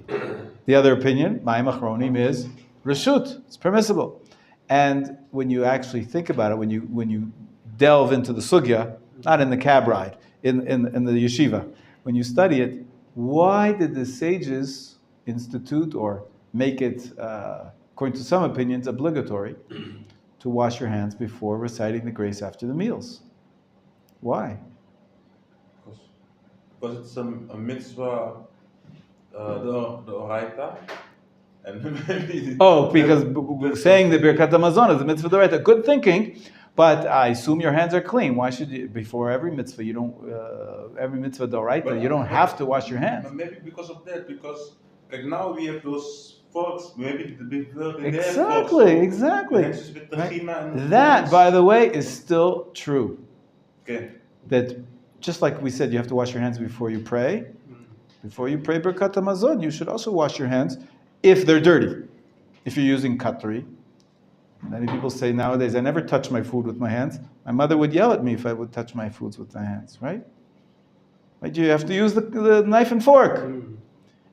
The other opinion, Mai Machronim, is Reshut. It's permissible. And when you actually think about it, when you delve into the sugya, not in the cab ride, in the yeshiva, when you study it, why did the sages institute or make it, according to some opinions, obligatory to wash your hands before reciting the grace after the meals? Why? Because it's a mitzvah, the oraita. Because saying the Birkat HaMazon is a mitzvah d'oraita. Good thinking, but I assume your hands are clean. Why should you, before every mitzvah, you don't, every mitzvah d'oraita, you don't have to wash your hands? Maybe because of that, because like now we have those forks, maybe the big word in Exactly. Right. That, by the way, is still true. Okay. That just like we said, you have to wash your hands before you pray. Before you pray Birkat HaMazon, you should also wash your hands if they're dirty. If you're using cutlery. Many people say nowadays, I never touch my food with my hands. My mother would yell at me if I would touch my foods with my hands, right? Right? You have to use the knife and fork.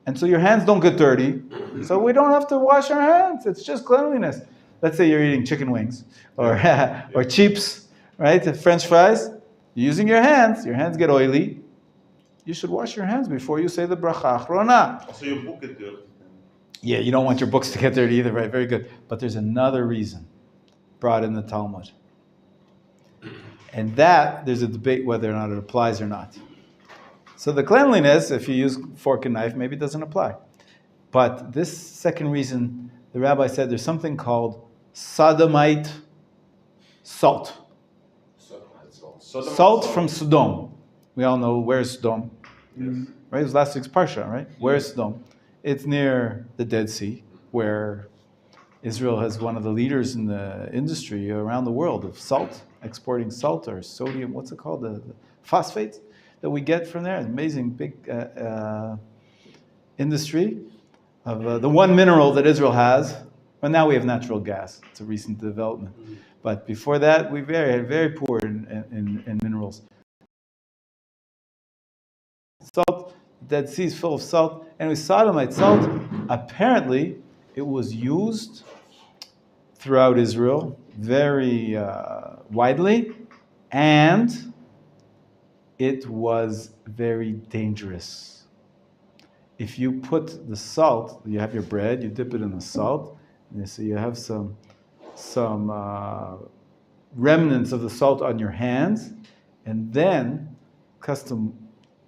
And so your hands don't get dirty. So we don't have to wash our hands. It's just cleanliness. Let's say you're eating chicken wings or chips, right? French fries. You're using your hands get oily. You should wash your hands before you say the bracha achrona. Also your book get dirty. Yeah, you don't want your books to get dirty either, right? Very good. But there's another reason brought in the Talmud. And that, there's a debate whether or not it applies or not. So the cleanliness, if you use fork and knife, maybe it doesn't apply. But this second reason, the rabbi said there's something called sodomite salt. Salt from Sodom. We all know where's Sodom. Yes. Right? It was last week's Parsha, right? Where's Sodom? It's near the Dead Sea, where Israel has one of the leaders in the industry around the world of salt, exporting salt or sodium, what's it called? The phosphates that we get from there. Amazing big industry of the one mineral that Israel has. But now we have natural gas. It's a recent development. But before that, we were very poor in minerals. Salt, Dead Sea is full of salt. And with sodomite salt, apparently it was used throughout Israel very widely, and it was very dangerous. If you put the salt, you have your bread, you dip it in the salt, and so you have some remnants of the salt on your hands, and then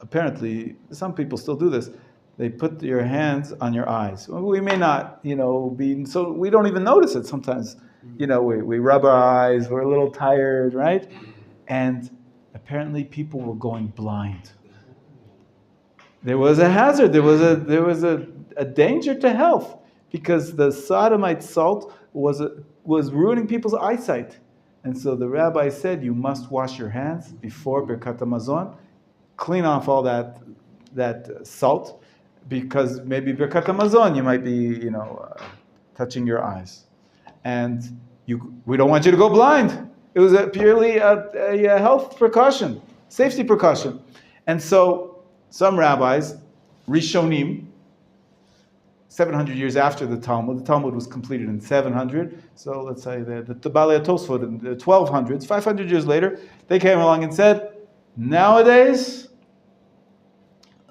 apparently some people still do this, they put your hands on your eyes. Well, we may not, so we don't even notice it sometimes. We rub our eyes, we're a little tired, right? And apparently people were going blind. There was a hazard, there was a danger to health, because the sodomite salt was ruining people's eyesight. And so the rabbi said, you must wash your hands before Birkat Hamazon, clean off all that salt, because maybe Birkat Hamazon you might be, touching your eyes. And we don't want you to go blind. It was purely a health precaution, safety precaution. And so some rabbis, Rishonim, 700 years after the Talmud was completed in 700, so let's say the Balei Tosfot in the 1200s, 500 years later, they came along and said, nowadays,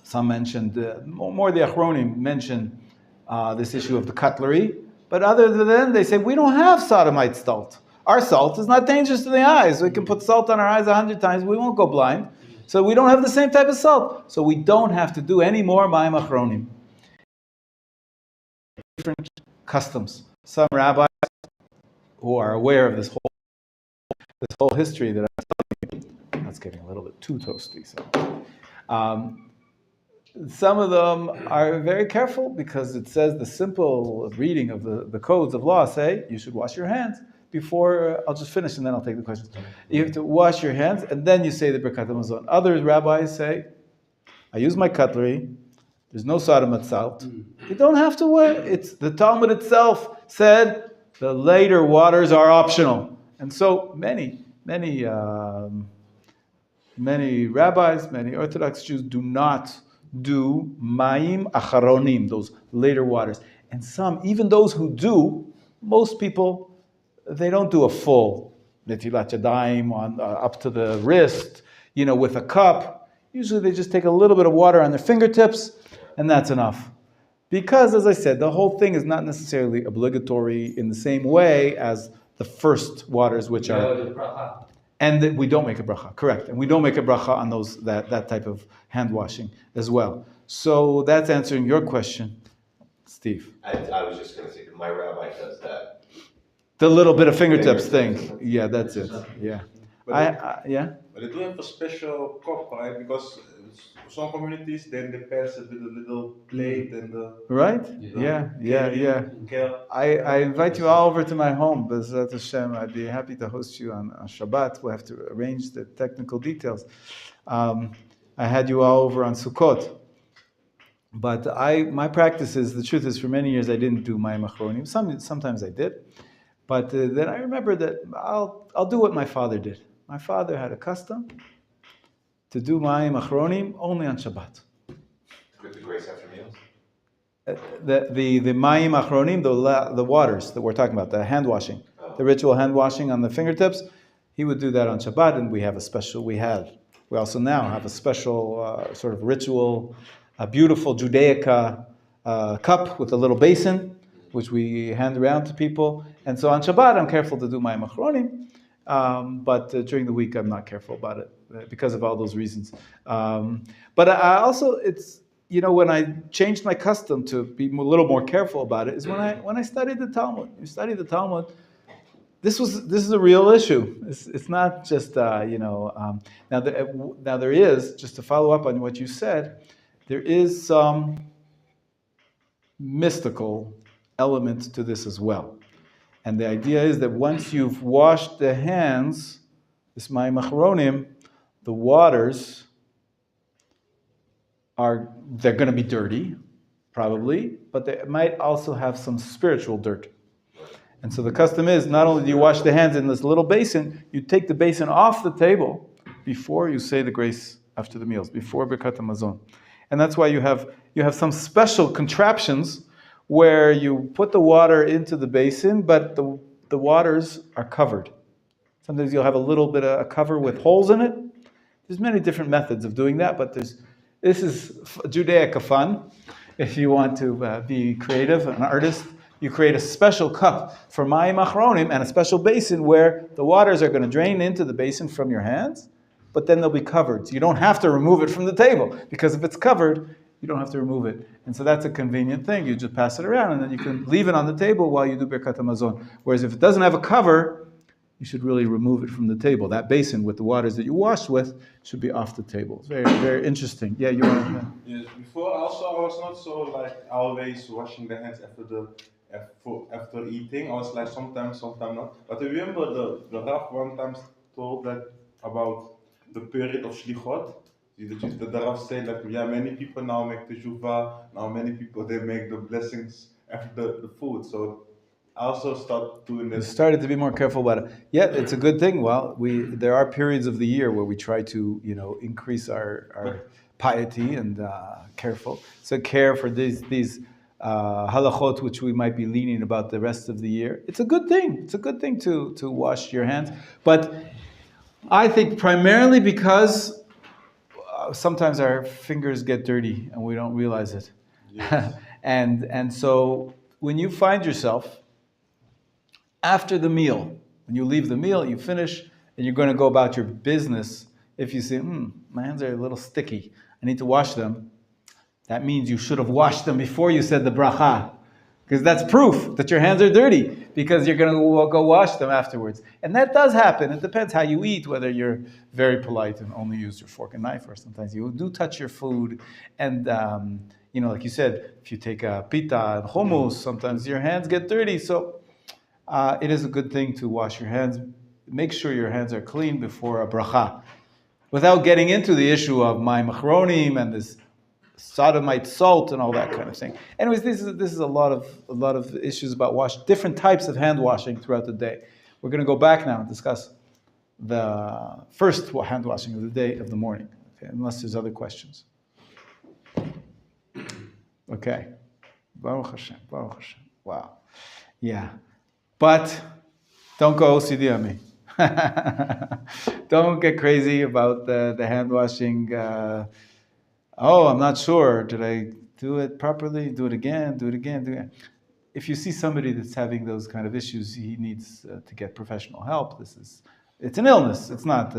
some mentioned, more the Achronim mentioned this issue of the cutlery, but other than that, they say, we don't have sodomite salt. Our salt is not dangerous to the eyes. We can put salt on our eyes 100 times, we won't go blind. So we don't have the same type of salt. So we don't have to do any more Mayim Achronim. Different customs. Some rabbis who are aware of this whole history that I'm telling you, that's getting a little bit too toasty. So, some of them are very careful, because it says the simple reading of the codes of law say you should wash your hands before. I'll just finish and then I'll take the questions. You have to wash your hands and then you say the Birkat Hamazon. Other rabbis say, I use my cutlery. There's no sodomite salt. You don't have to wear it. It's the Talmud itself said the later waters are optional, and so many rabbis, many Orthodox Jews do not do Mayim Acharonim, those later waters, and even those who do, most people, they don't do a full Netilat Yadayim on up to the wrist, with a cup. Usually they just take a little bit of water on their fingertips, and that's enough. Because, as I said, the whole thing is not necessarily obligatory in the same way as the first waters, which are... And we don't make a bracha, correct. And we don't make a bracha on that type of hand washing as well. So that's answering your question, Steve. I was just going to say, my rabbi does that. The little bit of fingertips thing. Yeah, that's it. Yeah. Yeah? But they do have a special cup, right? Because some communities, then they pass it with a little plate and right? Yeah. I invite you all over to my home, B'ezrat Hashem. I'd be happy to host you on Shabbat. We'll have to arrange the technical details. I had you all over on Sukkot. But my practice is, the truth is, for many years I didn't do Mayim Achronim. Sometimes I did. But then I remember that I'll do what my father did. My father had a custom to do Mayim Achronim only on Shabbat. With the grace after meals? The Mayim Achronim, the waters that we're talking about, the hand washing, the ritual hand washing on the fingertips, he would do that on Shabbat, and we also now have a special sort of ritual, a beautiful Judaica cup with a little basin, which we hand around to people. And so on Shabbat, I'm careful to do Mayim Achronim, but during the week, I'm not careful about it because of all those reasons. But I also, it's, when I changed my custom to be a little more careful about it, is when I studied the Talmud. You study the Talmud, this is a real issue. It's not just, now there is, just to follow up on what you said, there is some mystical element to this as well. And the idea is that once you've washed the hands, this Mayim Achronim, the waters they're going to be dirty, probably, but they might also have some spiritual dirt. And so the custom is, not only do you wash the hands in this little basin, you take the basin off the table before you say the grace after the meals, before Birkat Hamazon. And that's why you have some special contraptions where you put the water into the basin, but the waters are covered. Sometimes you'll have a little bit of a cover with holes in it. There's many different methods of doing that, but this is Judaica fun. If you want to be creative, an artist, you create a special cup for mayim achronim and a special basin where the waters are going to drain into the basin from your hands, but then they'll be covered. So you don't have to remove it from the table, because if it's covered, you don't have to remove it. And so that's a convenient thing. You just pass it around, and then you can leave it on the table while you do Birkat Hamazon. Whereas if it doesn't have a cover, you should really remove it from the table. That basin with the waters that you washed with should be off the table. It's very, very interesting. Yeah, you want to... Yes, before also I was not so like always washing the hands after eating. I was like sometimes not. But I remember the Rav one time told that about the period of Shlichot. The Rav said that many people now make the Juva, now many people they make the blessings after the food. So I also start doing We this. started to be more careful about it. Yeah, it's a good thing. Well, there are periods of the year where we try to, increase our piety and careful. So care for these halachot which we might be leaning about the rest of the year. It's a good thing. It's a good thing to wash your hands. But I think primarily because sometimes our fingers get dirty and we don't realize it. Yes. and so when you find yourself after the meal, when you leave the meal, you finish, and you're going to go about your business, if you say, my hands are a little sticky, I need to wash them, that means you should have washed them before you said the bracha. Because that's proof that your hands are dirty, because you're going to go wash them afterwards. And that does happen. It depends how you eat, whether you're very polite and only use your fork and knife, or sometimes you do touch your food. And, like you said, if you take a pita and hummus, sometimes your hands get dirty. So it is a good thing to wash your hands. Make sure your hands are clean before a bracha. Without getting into the issue of mayim achronim and this sodomite salt and all that kind of thing. Anyways, this is a lot of issues about different types of hand washing throughout the day. We're going to go back now and discuss the first hand washing of the day of the morning, okay, unless there's other questions. Okay. Baruch Hashem, Baruch Hashem. Wow. Yeah. But don't go OCD on me. Don't get crazy about the hand washing. I'm not sure. Did I do it properly? Do it again. Do it again. If you see somebody that's having those kind of issues, he needs to get professional help. It's an illness. It's not.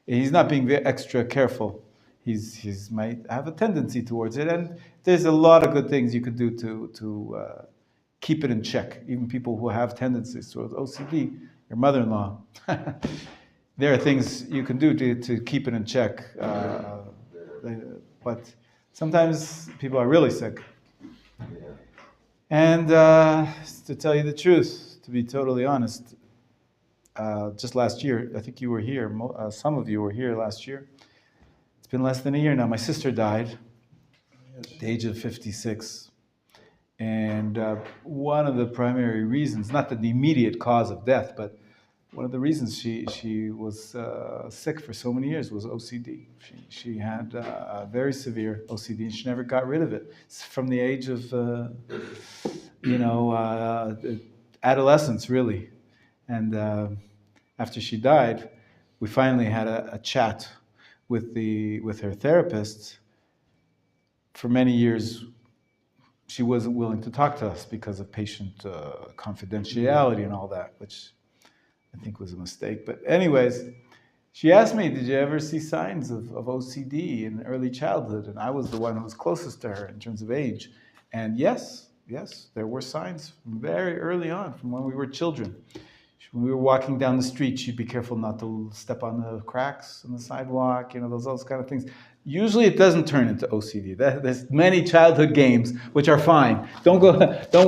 He's not being extra careful. He's might have a tendency towards it, and there's a lot of good things you could do to keep it in check. Even people who have tendencies towards OCD, your mother-in-law, there are things you can do to keep it in check. But sometimes people are really sick. And to tell you the truth, to be totally honest, just last year, I think you were here, some of you were here last year. It's been less than a year now. My sister died at the age of 56. And one of the primary reasons, not the immediate cause of death, but one of the reasons she was sick for so many years was OCD. She had very severe OCD, and she never got rid of it. It's from the age of, adolescence, really. And after she died, we finally had a chat with her therapist. For many years, she wasn't willing to talk to us because of patient confidentiality and all that, which I think was a mistake. But anyways, she asked me, did you ever see signs of OCD in early childhood? And I was the one who was closest to her in terms of age. And yes, there were signs from very early on, from when we were children. When we were walking down the street, she'd be careful not to step on the cracks on the sidewalk, those kind of things. Usually it doesn't turn into OCD. There's many childhood games which are fine. Don't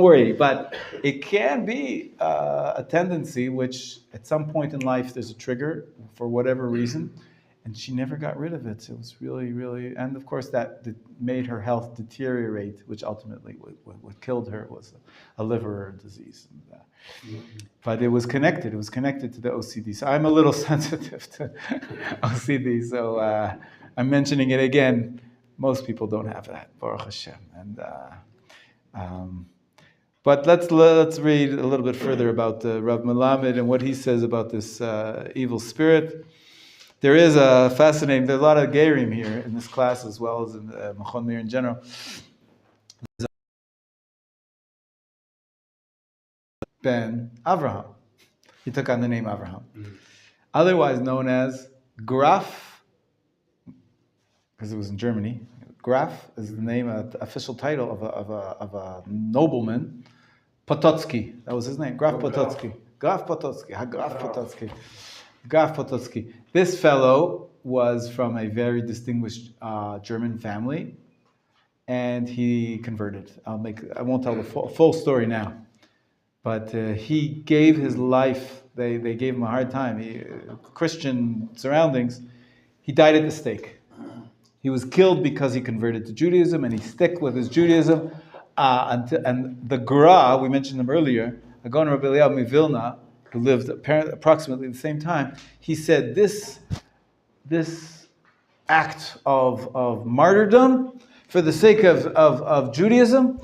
worry. But it can be a tendency which at some point in life there's a trigger for whatever reason, and she never got rid of it. It was really, really, and of course that made her health deteriorate, which ultimately what killed her was a liver disease. But it was connected. It was connected to the OCD. So I'm a little sensitive to OCD. So I'm mentioning it again Most people don't have that, Baruch Hashem. But let's read a little bit further about Rav Melamed and what he says about this evil spirit. There is there's a lot of Gerim here in this class as well as in Machon Meir in general. Ben Avraham. He took on the name Avraham. Otherwise known as Graf, because it was in Germany. Graf is the name, official title of a nobleman. Potocki, that was his name. Graf Potocki. Graf Potocki. Graf Potocki. Graf Potocki. This fellow was from a very distinguished German family, and he converted. I won't tell the full story now, but he gave his life. They gave him a hard time. Christian surroundings. He died at the stake. He was killed because he converted to Judaism, and he stuck with his Judaism. And the Gra, we mentioned him earlier, Agon Rabbi Eliyahu Mivilna, who lived approximately the same time, he said this act of martyrdom for the sake of Judaism,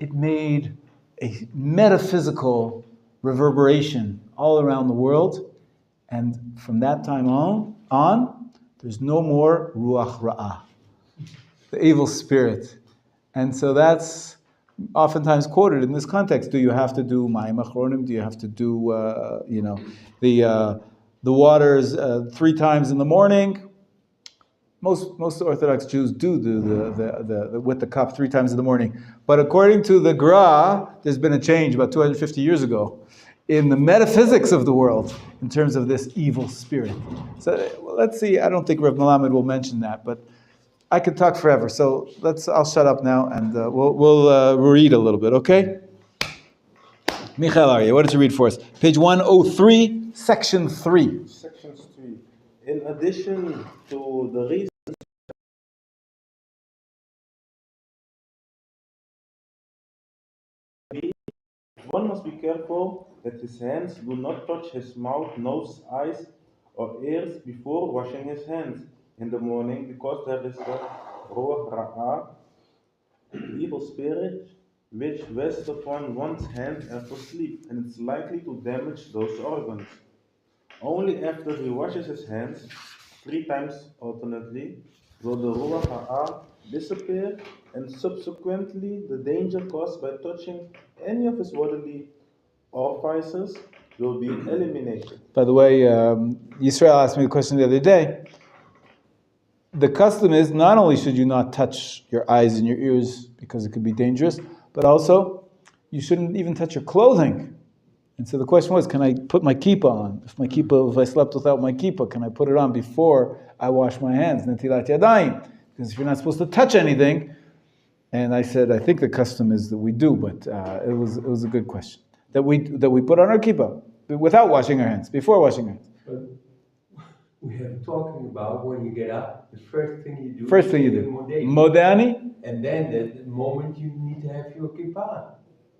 it made a metaphysical reverberation all around the world. And from that time on, there's no more Ruach Ra'ah, the evil spirit. And so that's oftentimes quoted in this context. Do you have to do Mayim Achronim? Do you have to do, the waters 3 times in the morning? Most Orthodox Jews do the with the cup 3 times in the morning. But according to the Gra, there's been a change about 250 years ago in the metaphysics of the world in terms of this evil spirit. So let's see. I don't think Rav Melamed will mention that, but I could talk forever. So I'll shut up now and we'll read a little bit, okay? Michael Aryeh, what did you read for us? Page 103, section 3. Section 3. In addition to the reason, one must be careful that his hands do not touch his mouth, nose, eyes, or ears before washing his hands in the morning, because there is the Ruach Ra'ah, evil spirit, which rests upon one's hand after sleep, and it's likely to damage those organs. Only after he washes his hands 3 times alternately will the Ruach Ra'ah disappear, and subsequently the danger caused by touching any of his bodily orifices will be eliminated. By the way, Yisrael asked me a question the other day. The custom is not only should you not touch your eyes and your ears because it could be dangerous, but also you shouldn't even touch your clothing. And so the question was, can I put my kippah on? If I slept without my kippah, can I put it on before I wash my hands? Netilat yadayim. Because if you're not supposed to touch anything, and I said, I think the custom is that we do, but it was a good question. That we put on our kippah without washing our hands, before washing our hands. But we have talking about when you get up, the first thing you do. First thing you do. Modani. And then the moment you need to have your kippah.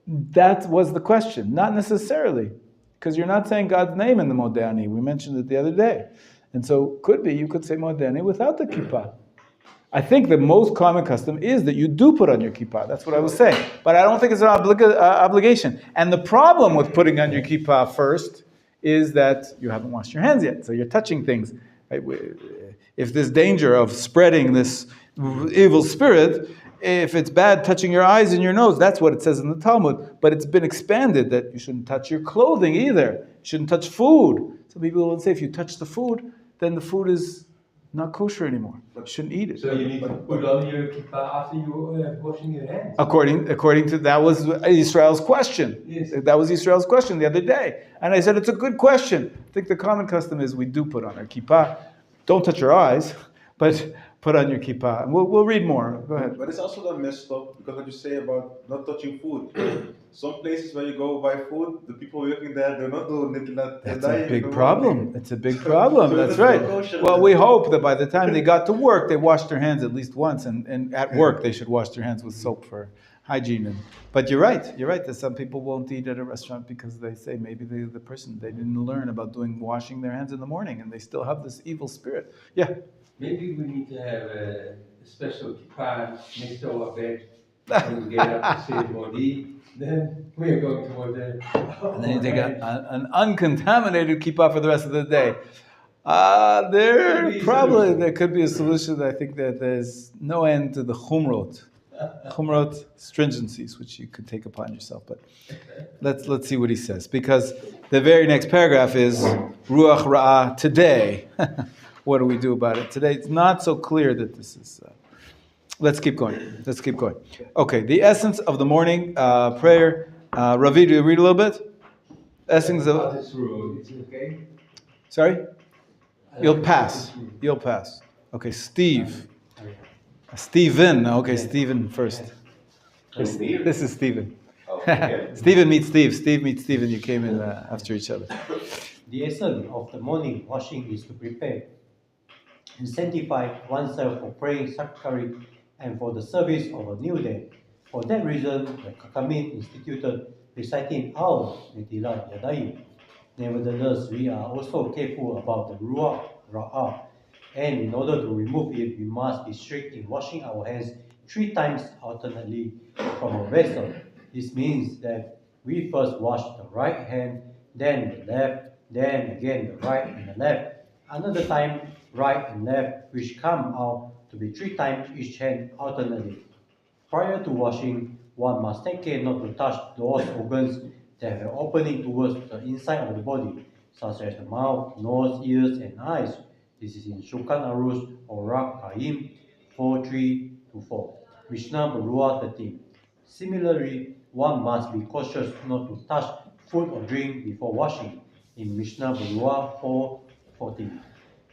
That was the question. Not necessarily. Because you're not saying God's name in the Modani. We mentioned it the other day. And so could be, you could say Modani without the kippah. I think the most common custom is that you do put on your kippah. That's what I was saying. But I don't think it's an obligation. And the problem with putting on your kippah first is that you haven't washed your hands yet. So you're touching things. Right? If there's danger of spreading this evil spirit, if it's bad touching your eyes and your nose, that's what it says in the Talmud. But it's been expanded that you shouldn't touch your clothing either. You shouldn't touch food. Some people will say if you touch the food, then the food is not kosher anymore. You shouldn't eat it. So you need to put on your kippah after you washing your hands. According to that was Israel's question. Yes. That was Israel's question the other day. And I said, it's a good question. I think the common custom is we do put on our kippah. Don't touch your eyes, but put on your kippah. And we'll read more. Go ahead. But it's also not messed up, because what you say about not touching food. Some places where you go buy food, the people working there, they're not doing it. That's a big problem. It's a big problem. That's right. Well, we hope that by the time they got to work, they washed their hands at least once. And at work, they should wash their hands with soap for hygiene. But you're right. You're right that some people won't eat at a restaurant because they say maybe the person, they didn't learn about washing their hands in the morning, and they still have this evil spirit. Yeah. Maybe we need to have a special kippah next to our bed. When we get up to say Modi, then we are going toward the. And then you take an uncontaminated kippah for the rest of the day. There could be a solution. I think that there's no end to the chumrot stringencies, which you could take upon yourself. But let's see what he says, because the very next paragraph is ruach ra'ah today. What do we do about it today? It's not so clear that this is. Let's keep going. Okay, the essence of the morning prayer. Ravi, do you read a little bit? Essence of. This rule, it's okay. Sorry. You'll pass. Okay, Steve. Stephen. Okay, Stephen first. This is Stephen. Okay. Stephen meets Steve. Steve meets Stephen. You came in after each other. The essence of the morning washing is to prepare and sanctify oneself for praying sanctuary and for the service of a new day. For that reason, the Kakamim instituted reciting Al Netilat Yadayim. Nevertheless, we are also careful about the Ruach Ra'ah, and in order to remove it, we must be strict in washing our hands 3 times alternately from a vessel. This means that we first wash the right hand, then the left, then again the right and the left. Another time, right and left, which come out to be 3 times each hand alternately. Prior to washing, one must take care not to touch those organs that have an opening towards the inside of the body, such as the mouth, nose, ears, and eyes. This is in Shulchan Aruch or Rak Chaim 4:3-4, Mishnah Berurah 13. Similarly, one must be cautious not to touch food or drink before washing, in Mishnah Berurah 4:14.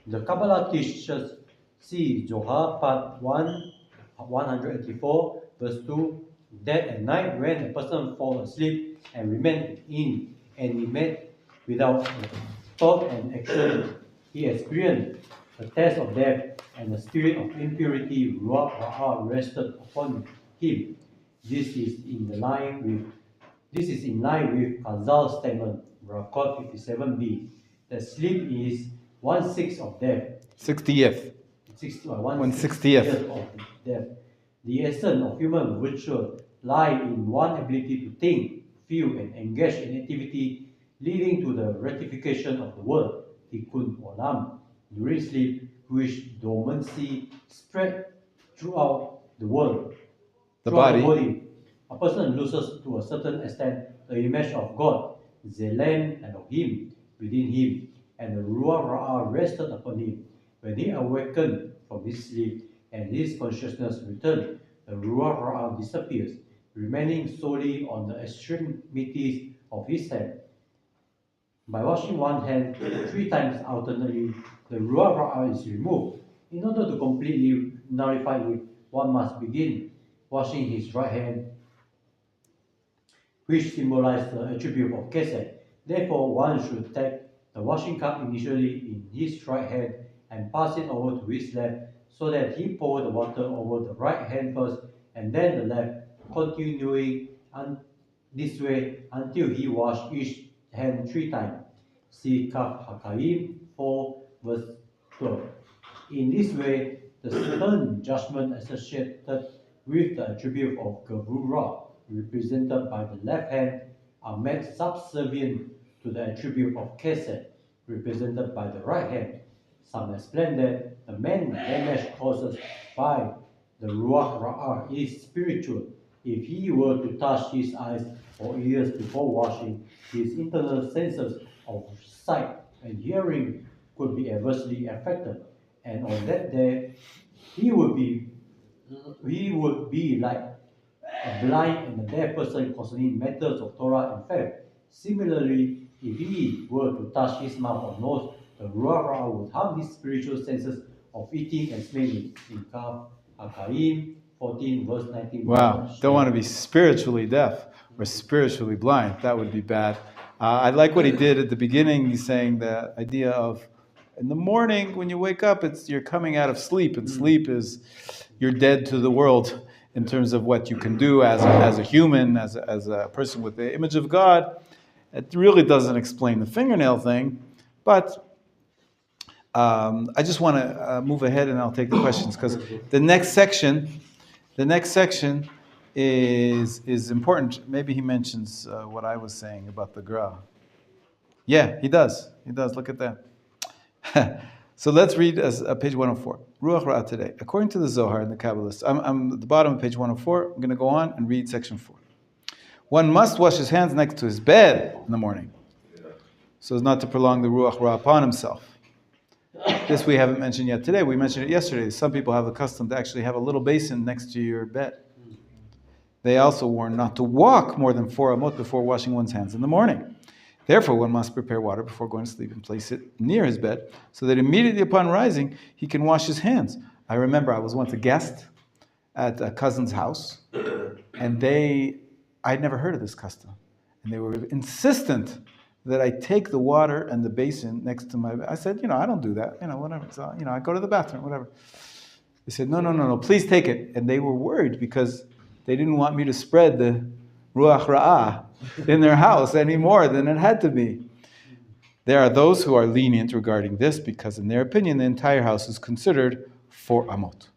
The Kabbalah teaches, see Zohar part 184, verse 2, that at night when a person falls asleep and remains inanimate without thought and action, he experienced the test of death, and the spirit of impurity, Ruach Ra'ah, rested upon him. This is in line with Chazal's statement, Barakot 57b, that sleep is 1/6 of death. 60th. 1/60th of death. The essence of human virtue lies in one ability to think, feel, and engage in activity leading to the ratification of the word Tikkun Olam during sleep, which dormancy spread throughout the world. The throughout body. A person loses to a certain extent the image of God, Zelem Elohim, within him, and the Ruach Ra'ah rested upon him. When he awakened from his sleep and his consciousness returned, the Ruach Ra'ah disappears, remaining solely on the extremities of his hand. By washing one hand 3 times alternately, the Ruach Ra'ah is removed. In order to completely nullify it, one must begin washing his right hand, which symbolizes the attribute of Kesed. Therefore, one should take the washing cup initially in his right hand and pass it over to his left, so that he pours the water over the right hand first and then the left, continuing this way until he washes each hand 3 times. See Kaf HaKaim 4 verse 12. In this way, the stern judgment associated with the attribute of Gevurah, represented by the left hand, are made subservient to the attribute of Kesed, represented by the right hand. Some explain that the main damage caused by the Ruach Ra'ah is spiritual. If he were to touch his eyes or ears before washing, his internal senses of sight and hearing could be adversely affected, and on that day he would be like a blind and a deaf person concerning matters of Torah and faith. Similarly, if he were to touch his mouth or nose, the Ruach Ra'ah would harm his spiritual senses of eating and smelling. In Kaf HaKaim 14 verse 19. Wow, don't want to be spiritually deaf or spiritually blind. That would be bad. I like what he did at the beginning. He's saying the idea of in the morning when you wake up, you're coming out of sleep, and sleep is you're dead to the world in terms of what you can do as a human, as a person with the image of God. It really doesn't explain the fingernail thing, but I just want to move ahead and I'll take the questions because the next section is important. Maybe he mentions what I was saying about the Gra. Yeah, he does. He does. Look at that. So let's read page 104. Ruach Ra'ah today. According to the Zohar and the Kabbalists, I'm at the bottom of page 104. I'm going to go on and read section 4. One must wash his hands next to his bed in the morning, so as not to prolong the Ruach Ra'ah upon himself. This we haven't mentioned yet today. We mentioned it yesterday. Some people have a custom to actually have a little basin next to your bed. They also warn not to walk more than 4 amot before washing one's hands in the morning. Therefore, one must prepare water before going to sleep and place it near his bed so that immediately upon rising, he can wash his hands. I remember I was once a guest at a cousin's house, and I'd never heard of this custom. And they were insistent that I take the water and the basin next to my bed. I said, I don't do that, whatever. So, I go to the bathroom, whatever. They said, no, please take it. And they were worried because they didn't want me to spread the Ruach Ra'ah in their house any more than it had to be. There are those who are lenient regarding this because in their opinion, the entire house is considered 4 amot.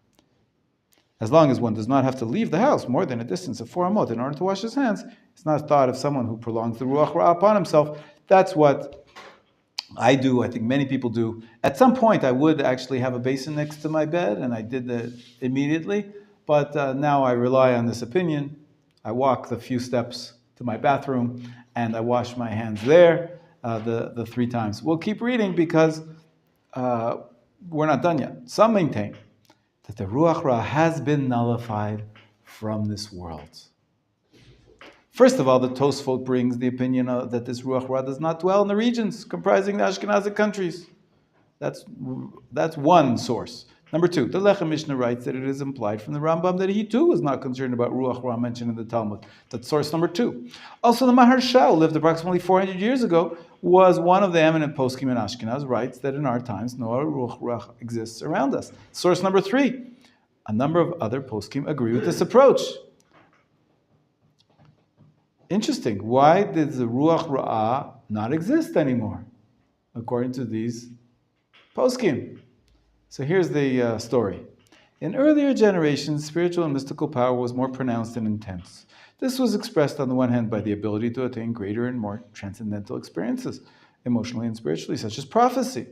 As long as one does not have to leave the house more than a distance of 4 amot in order to wash his hands, it's not thought of someone who prolongs the Ruach Ra'ah upon himself. That's what I do. I think many people do. At some point, I would actually have a basin next to my bed, and I did that immediately. But now I rely on this opinion. I walk the few steps to my bathroom, and I wash my hands there the 3 times. We'll keep reading because we're not done yet. Some maintain that the Ruach Ra'ah has been nullified from this world. First of all, the Tosfot brings the opinion that this Ruach Ra'ah does not dwell in the regions comprising the Ashkenazic countries. That's one source. Number 2, the Lechem Mishnah writes that it is implied from the Rambam that he too was not concerned about Ruach Ra'ah mentioned in the Talmud. That's source number 2. Also, the Maharsha, who lived approximately 400 years ago, was one of the eminent poskim in Ashkenaz, writes that in our times no Ruach Ra'ah exists around us. Source number 3, a number of other poskim agree with this approach. Interesting. Why did the Ruach Ra'ah not exist anymore, according to these poskim? So here's the story. In earlier generations, spiritual and mystical power was more pronounced and intense. This was expressed on the one hand by the ability to attain greater and more transcendental experiences, emotionally and spiritually, such as prophecy,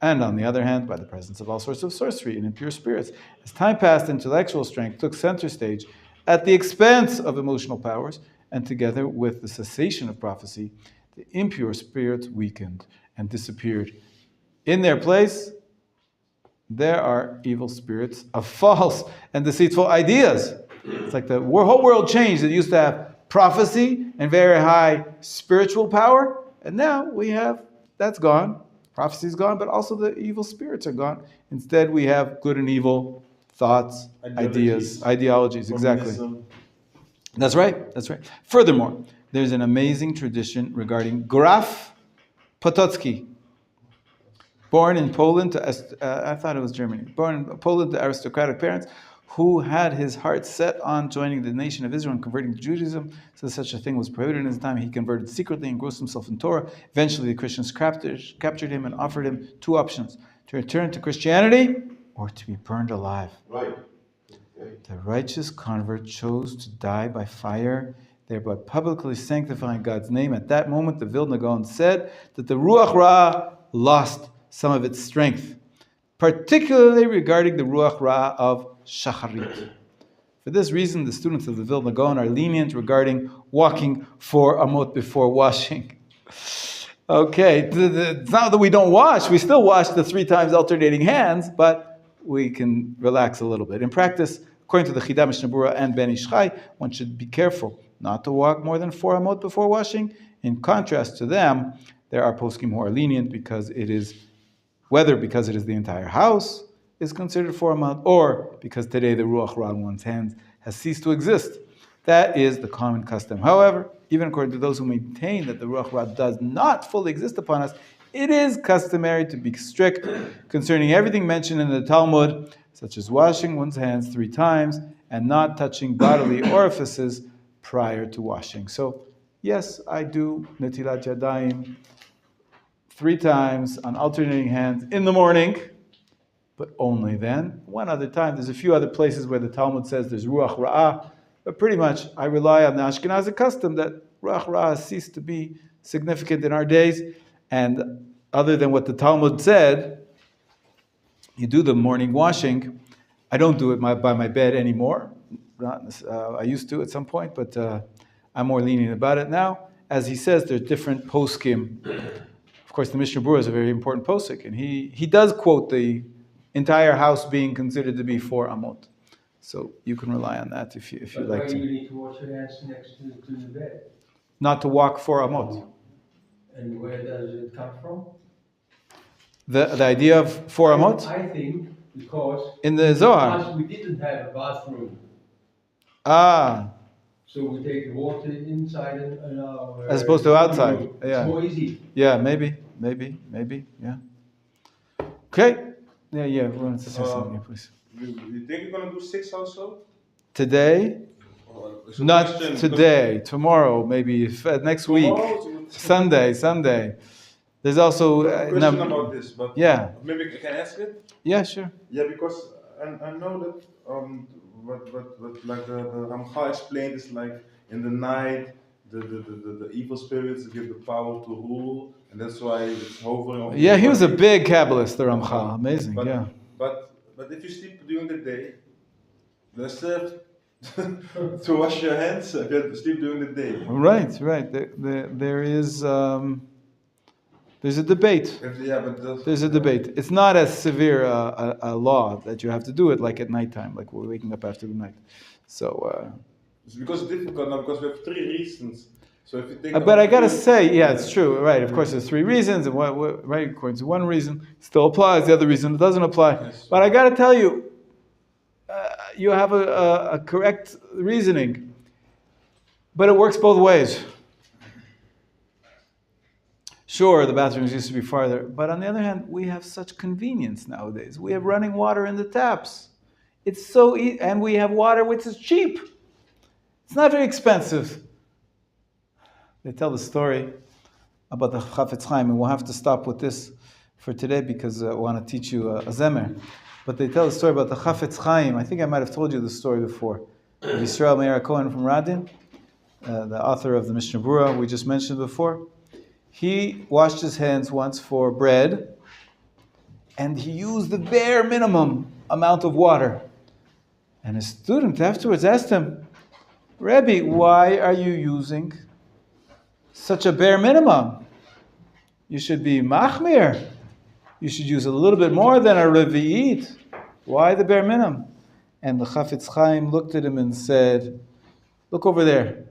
and on the other hand by the presence of all sorts of sorcery and impure spirits. As time passed, intellectual strength took center stage at the expense of emotional powers, and together with the cessation of prophecy, the impure spirits weakened and disappeared. In their place, there are evil spirits of false and deceitful ideas. It's like the whole world changed. It used to have prophecy and very high spiritual power, and now we have, that's gone. Prophecy's gone, but also the evil spirits are gone. Instead, we have good and evil thoughts, ideologies, exactly. That's right. Furthermore, there's an amazing tradition regarding Graf Potocki. Born in Poland I thought it was Germany. Born in Poland to aristocratic parents, who had his heart set on joining the nation of Israel and converting to Judaism. So such a thing was prohibited in his time. He converted secretly and engrossed himself in Torah. Eventually, the Christians captured him and offered him 2 options: to return to Christianity or to be burned alive. Right. The righteous convert chose to die by fire, thereby publicly sanctifying God's name. At that moment, the Vilna Gaon said that the Ruach Ra'ah lost some of its strength, particularly regarding the Ruach Ra'ah of Shacharit. For this reason, the students of the Vilna Gaon are lenient regarding walking 4 amot before washing. Okay, it's not that we don't wash, we still wash the 3 times alternating hands, but we can relax a little bit. In practice, according to the Chida Mishnah Berurah and Ben Ish Chai, one should be careful not to walk more than 4 amot before washing. In contrast to them, there are poskim who are lenient because it is the entire house is considered 4 amot, or because today the Ruach Ra'ah in one's hands has ceased to exist. That is the common custom. However, even according to those who maintain that the Ruach Ra'ah does not fully exist upon us, it is customary to be strict concerning everything mentioned in the Talmud, such as washing one's hands 3 times and not touching bodily orifices prior to washing. So, yes, I do Netilat Yadayim 3 times on alternating hands in the morning, but only then. One other time, there's a few other places where the Talmud says there's Ruach Ra'ah, but pretty much I rely on the Ashkenazi custom that Ruach Ra'ah has ceased to be significant in our days, and other than what the Talmud said, you do the morning washing. I don't do it by my bed anymore. I used to at some point, but I'm more lenient about it now. As he says, there's different poskim. Of course, the Mishnah Berurah is a very important posik, and he does quote the entire house being considered to be 4 amot. So you can rely on that if you But like why to. you need to wash your hands next to the bed? Not to walk 4 amot. And where does it come from? The idea of 4 amot I think because in the Zohar. once we didn't have a bathroom, Ah, so we take the water inside and our as opposed to outside. room. Yeah. It's more easy. Yeah, maybe, yeah. Okay. Yeah. We wanted to say something, yeah, please. You think you're gonna do 6 also? Today? It's a Not question, today. Tomorrow, maybe. Next week. Tomorrow, Sunday. There's also a question about this, but yeah. maybe I can ask it. Yeah, sure. Yeah, because I know that what like the Ramchal explained is like in the night the evil spirits give the power to rule, and that's why it's hovering over. Yeah, the he was a body. big Kabbalist, the Ramchal. Amazing, But, yeah. But if you sleep during the day, there's to wash your hands if you have to sleep during the day. Right. There is there's a debate. There's a debate. It's not as severe a law that you have to do it like at nighttime, like we're waking up after the night. So. It's because it's difficult now because we have 3 reasons. So if you take. But I gotta say, yeah, it's true, right? Of course, there's 3 reasons, and right, according to one reason, it still applies. The other reason it doesn't apply. Yes. But I gotta tell you, you have a correct reasoning, but it works both ways. Sure, the bathrooms used to be farther, but on the other hand, we have such convenience nowadays. We have running water in the taps. It's so easy, and we have water which is cheap. It's not very expensive. They tell the story about the Chafetz Chaim, and we'll have to stop with this for today because I want to teach you a zemer. But they tell the story about the Chafetz Chaim. I think I might have told you the story before. Yisrael Meir Cohen from Radin, the author of the Mishnah Berurah we just mentioned before. He washed his hands once for bread, and he used the bare minimum amount of water. And his student afterwards asked him, Rabbi, why are you using such a bare minimum? You should be machmir. You should use a little bit more than a revi'it. Why the bare minimum? And the Chafetz Chaim looked at him and said, look over there,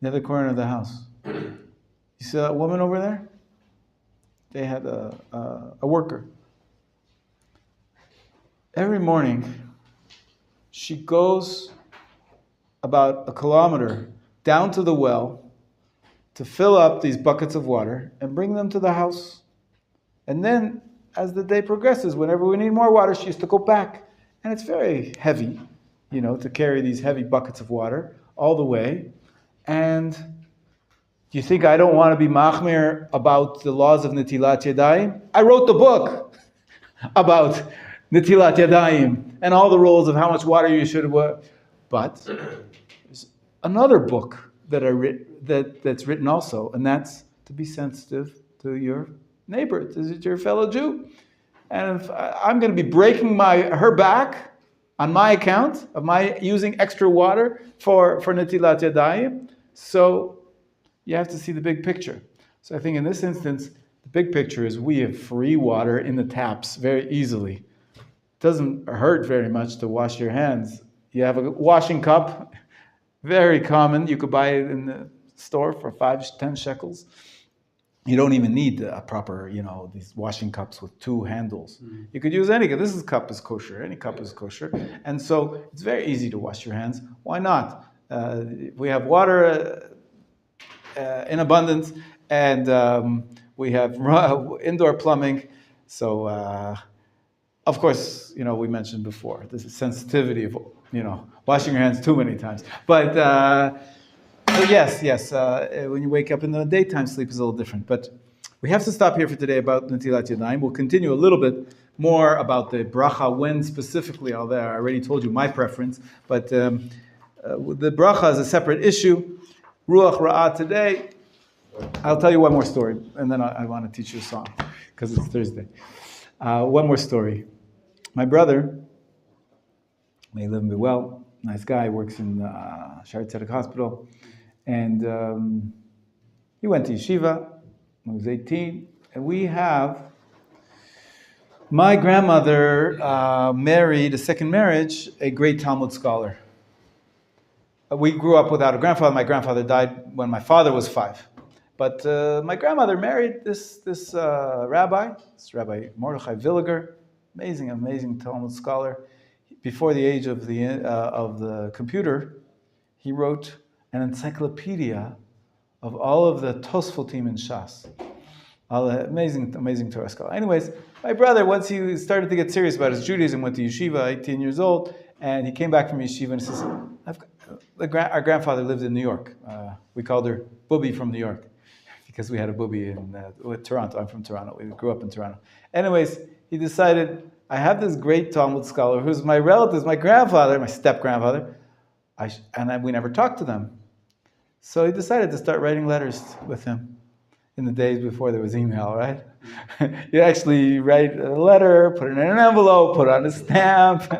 the other corner of the house. You see that woman over there? They had a worker. Every morning, she goes about 1 kilometer down to the well to fill up these buckets of water and bring them to the house. And then, as the day progresses, whenever we need more water, she used to go back. And it's very heavy, to carry these heavy buckets of water all the way. And do you think I don't want to be machmir about the laws of Netilat Yadayim? I wrote the book about Netilat Yadayim and all the rules of how much water you should work. But there's another book that's written also, and that's to be sensitive to your neighbor, to your fellow Jew. And if I'm going to be breaking her back on my account of my using extra water for Netilat Yadayim, so you have to see the big picture. So I think in this instance, the big picture is we have free water in the taps very easily. It doesn't hurt very much to wash your hands. You have a washing cup, very common. You could buy it in the store for 5-10 shekels. You don't even need a proper, these washing cups with 2 handles. You could use any. This cup is kosher. Any cup is kosher. And so it's very easy to wash your hands. Why not? We have water in abundance, and we have indoor plumbing. So, of course, we mentioned before, this is sensitivity of, washing your hands too many times. But yes, when you wake up in the daytime, sleep is a little different. But We have to stop here for today about Netilat Yadayim. We'll continue a little bit more about the bracha, when specifically, although I already told you my preference, but the bracha is a separate issue. Ruach Ra'ah today, I'll tell you one more story, and then I want to teach you a song, because it's Thursday. One more story. My brother, may he live and be well, nice guy, works in Shaare Tzedek Hospital, and he went to yeshiva when he was 18, and my grandmother married, a second marriage, a great Talmud scholar. We grew up without a grandfather. My grandfather died when my father was 5. But my grandmother married this rabbi, Mordechai Villiger, amazing Talmud scholar. Before the age of the computer, he wrote an encyclopedia of all of the Tosfotim in Shas. Amazing Torah scholar. Anyways, my brother, once he started to get serious about his Judaism, went to yeshiva, 18 years old, and he came back from yeshiva and says, our grandfather lived in New York. We called her Booby from New York, because we had a Booby in Toronto. I'm from Toronto. We grew up in Toronto. Anyways, he decided, I have this great Talmud scholar who's my relative, my grandfather, my step-grandfather, and we never talked to them. So he decided to start writing letters with him. In the days before there was email, right? You actually write a letter, put it in an envelope, put it on a stamp.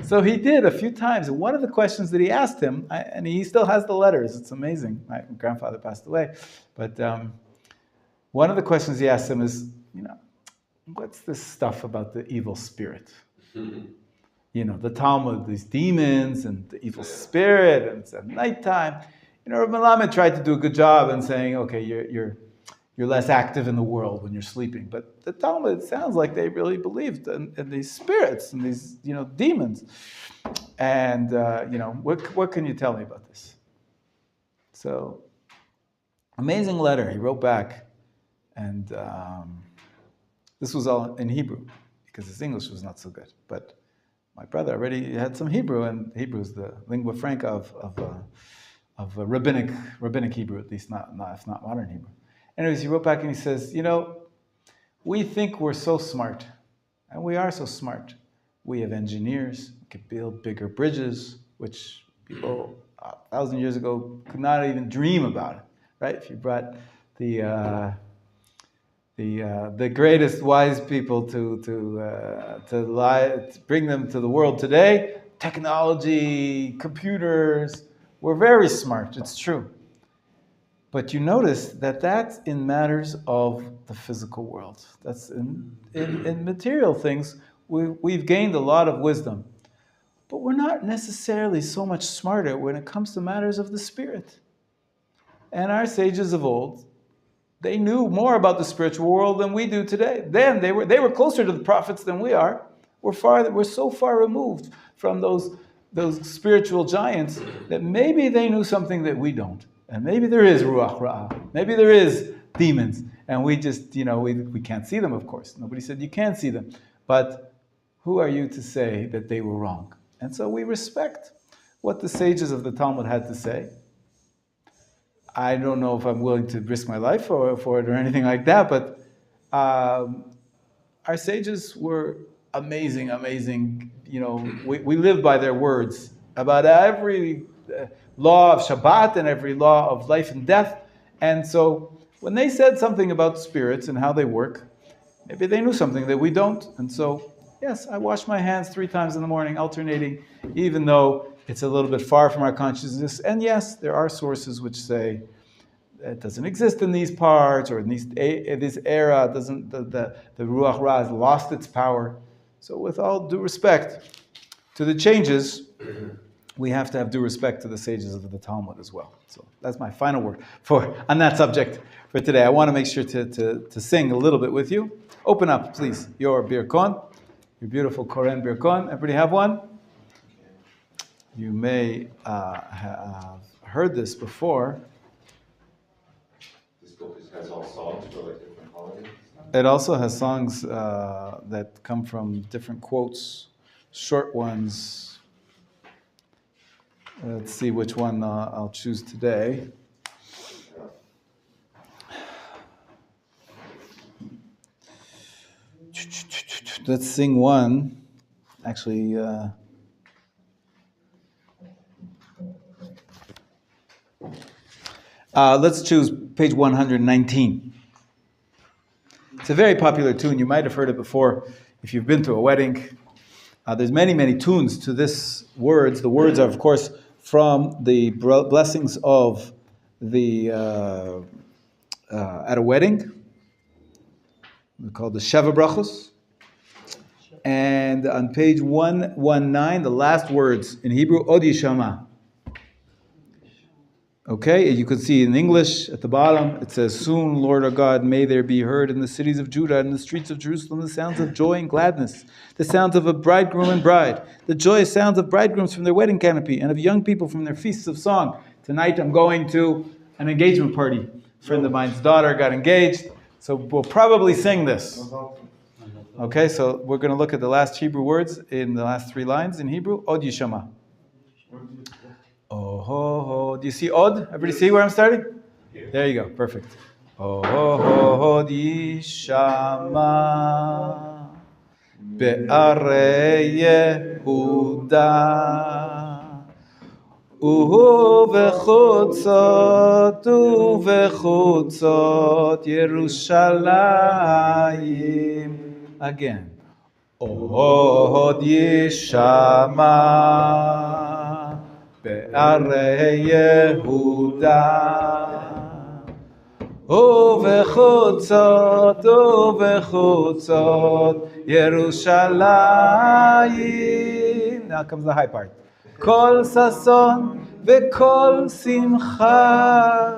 So he did a few times. And one of the questions that he asked him, and he still has the letters, it's amazing. My grandfather passed away. But one of the questions he asked him is, what's this stuff about the evil spirit? The Talmud, these demons and the evil spirit, and it's at nighttime. Rabbi Melamed tried to do a good job in saying, okay, you're less active in the world when you're sleeping. But the Talmud, it sounds like they really believed in these spirits and these, demons. And, what can you tell me about this? So, amazing letter. He wrote back. And this was all in Hebrew, because his English was not so good. But my brother already had some Hebrew, and Hebrew is the lingua franca of rabbinic Hebrew, at least not if not modern Hebrew. Anyways, he wrote back and he says, we think we're so smart, and we are so smart. We have engineers, we could build bigger bridges, which people 1,000 years ago could not even dream about it, right? If you brought the greatest wise people to bring them to the world today, technology, computers. We're very smart, it's true. But you notice that that's in matters of the physical world. That's in material things, we've gained a lot of wisdom. But we're not necessarily so much smarter when it comes to matters of the spirit. And our sages of old, they knew more about the spiritual world than we do today. Then they were closer to the prophets than we are. We're so far removed from those spiritual giants that maybe they knew something that we don't. And maybe there is Ruach Ra'ah. Maybe there is demons. And we just, we can't see them, of course. Nobody said you can't see them. But who are you to say that they were wrong? And so we respect what the sages of the Talmud had to say. I don't know if I'm willing to risk my life for it or anything like that, but our sages were amazing. We live by their words about every law of Shabbat and every law of life and death. And so when they said something about spirits and how they work, maybe they knew something that we don't. And so, yes, I wash my hands 3 times in the morning, alternating, even though it's a little bit far from our consciousness. And yes, there are sources which say it doesn't exist in these parts, or in this era, the Ruach Ra has lost its power. So with all due respect to the changes, we have to have due respect to the sages of the Talmud as well. So that's my final word on that subject for today. I want to make sure to sing a little bit with you. Open up, please, your birkon, your beautiful Koren birkon. Everybody have one? You may have heard this before. This book has all songs for different holidays. It also has songs that come from different quotes, short ones. Let's see which one I'll choose today. Let's sing one. Actually, let's choose page 119. It's a very popular tune. You might have heard it before if you've been to a wedding. There's many, many tunes to this words. The words are, of course, from the blessings of the at a wedding. They're called the Sheva Brachos. And on page 119, the last words in Hebrew, Od Yishama. Okay, you can see in English at the bottom, it says, "Soon, Lord our God, may there be heard in the cities of Judah and in the streets of Jerusalem the sounds of joy and gladness, the sounds of a bridegroom and bride, the joyous sounds of bridegrooms from their wedding canopy, and of young people from their feasts of song." Tonight I'm going to an engagement party. A friend of mine's daughter got engaged, so we'll probably sing this. Okay, so we're going to look at the last Hebrew words in the last 3 lines in Hebrew, Od Yishama. Oh, ho, ho. Do you see Od? Everybody see where I'm starting? There you go. Perfect. Oh, ho, ho, Od Yishama Be'arei Yehuda ובחוצות ירושלים. Again. עוד ישמע בערי יהודה ובחוצות ירושלים. Now comes the high part. כל ששון וכל שמחה,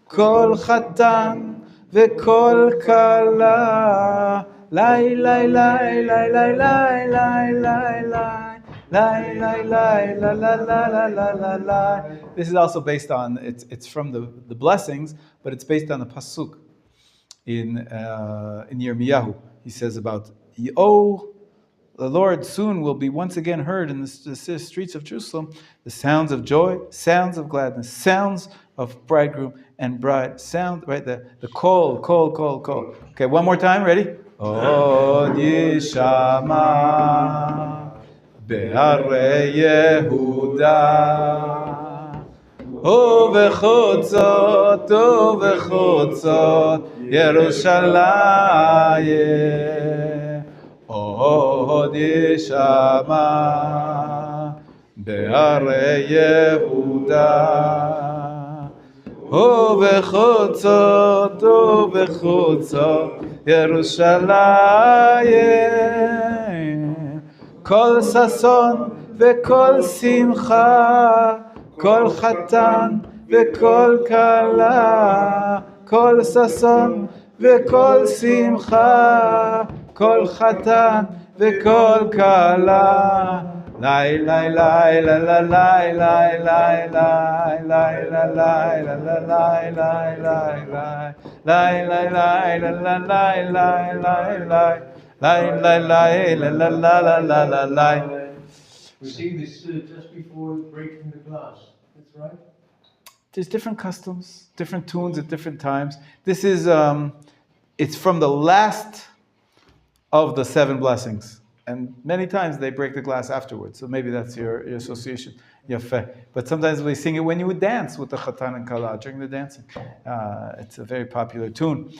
כל חתן וכל כלה, לי לי לי לי לי לי לי לי. This is also based on, it's from the blessings, but it's based on a pasuk in Yirmiyahu. He says about, oh, the Lord soon will be once again heard in the streets of Jerusalem, the sounds of joy, sounds of gladness, sounds of bridegroom and bride, sound, right, the call. Okay, one more time, ready? Od Yishama Be'arei Yehuda ובחוצות ירושלים. עוד ישמע בהרי יהודה ובחוצות ירושלים. כל ששון וכל שמחה, כל חתן וכל כלה, כל ששון וכל שמחה, כל חתן וכל כלה, לי לי לי לי לי לי לי. We sing this just before breaking the glass. That's right. There's different customs, different tunes at different times. This is, it's from the last of the 7 blessings. And many times they break the glass afterwards. So maybe that's your association. Yafeh. But sometimes we sing it when you would dance with the Chatan and Kala during the dancing. It's a very popular tune.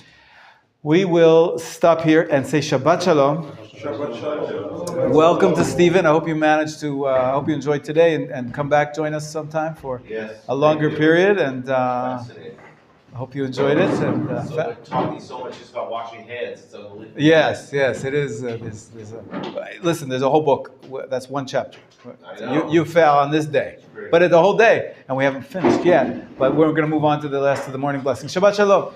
We will stop here and say Shabbat Shalom. Shabbat Shalom. Welcome to Stephen. I hope you managed to, I hope you enjoyed today and come back, join us sometime for a longer period. And I hope you enjoyed it. And it taught me so much just about washing hands. It's unbelievable. yes, it is. Listen, there's a whole book. That's one chapter. You fell on this day. But it's a whole day. And we haven't finished yet. But we're going to move on to the rest of the morning blessing. Shabbat Shalom.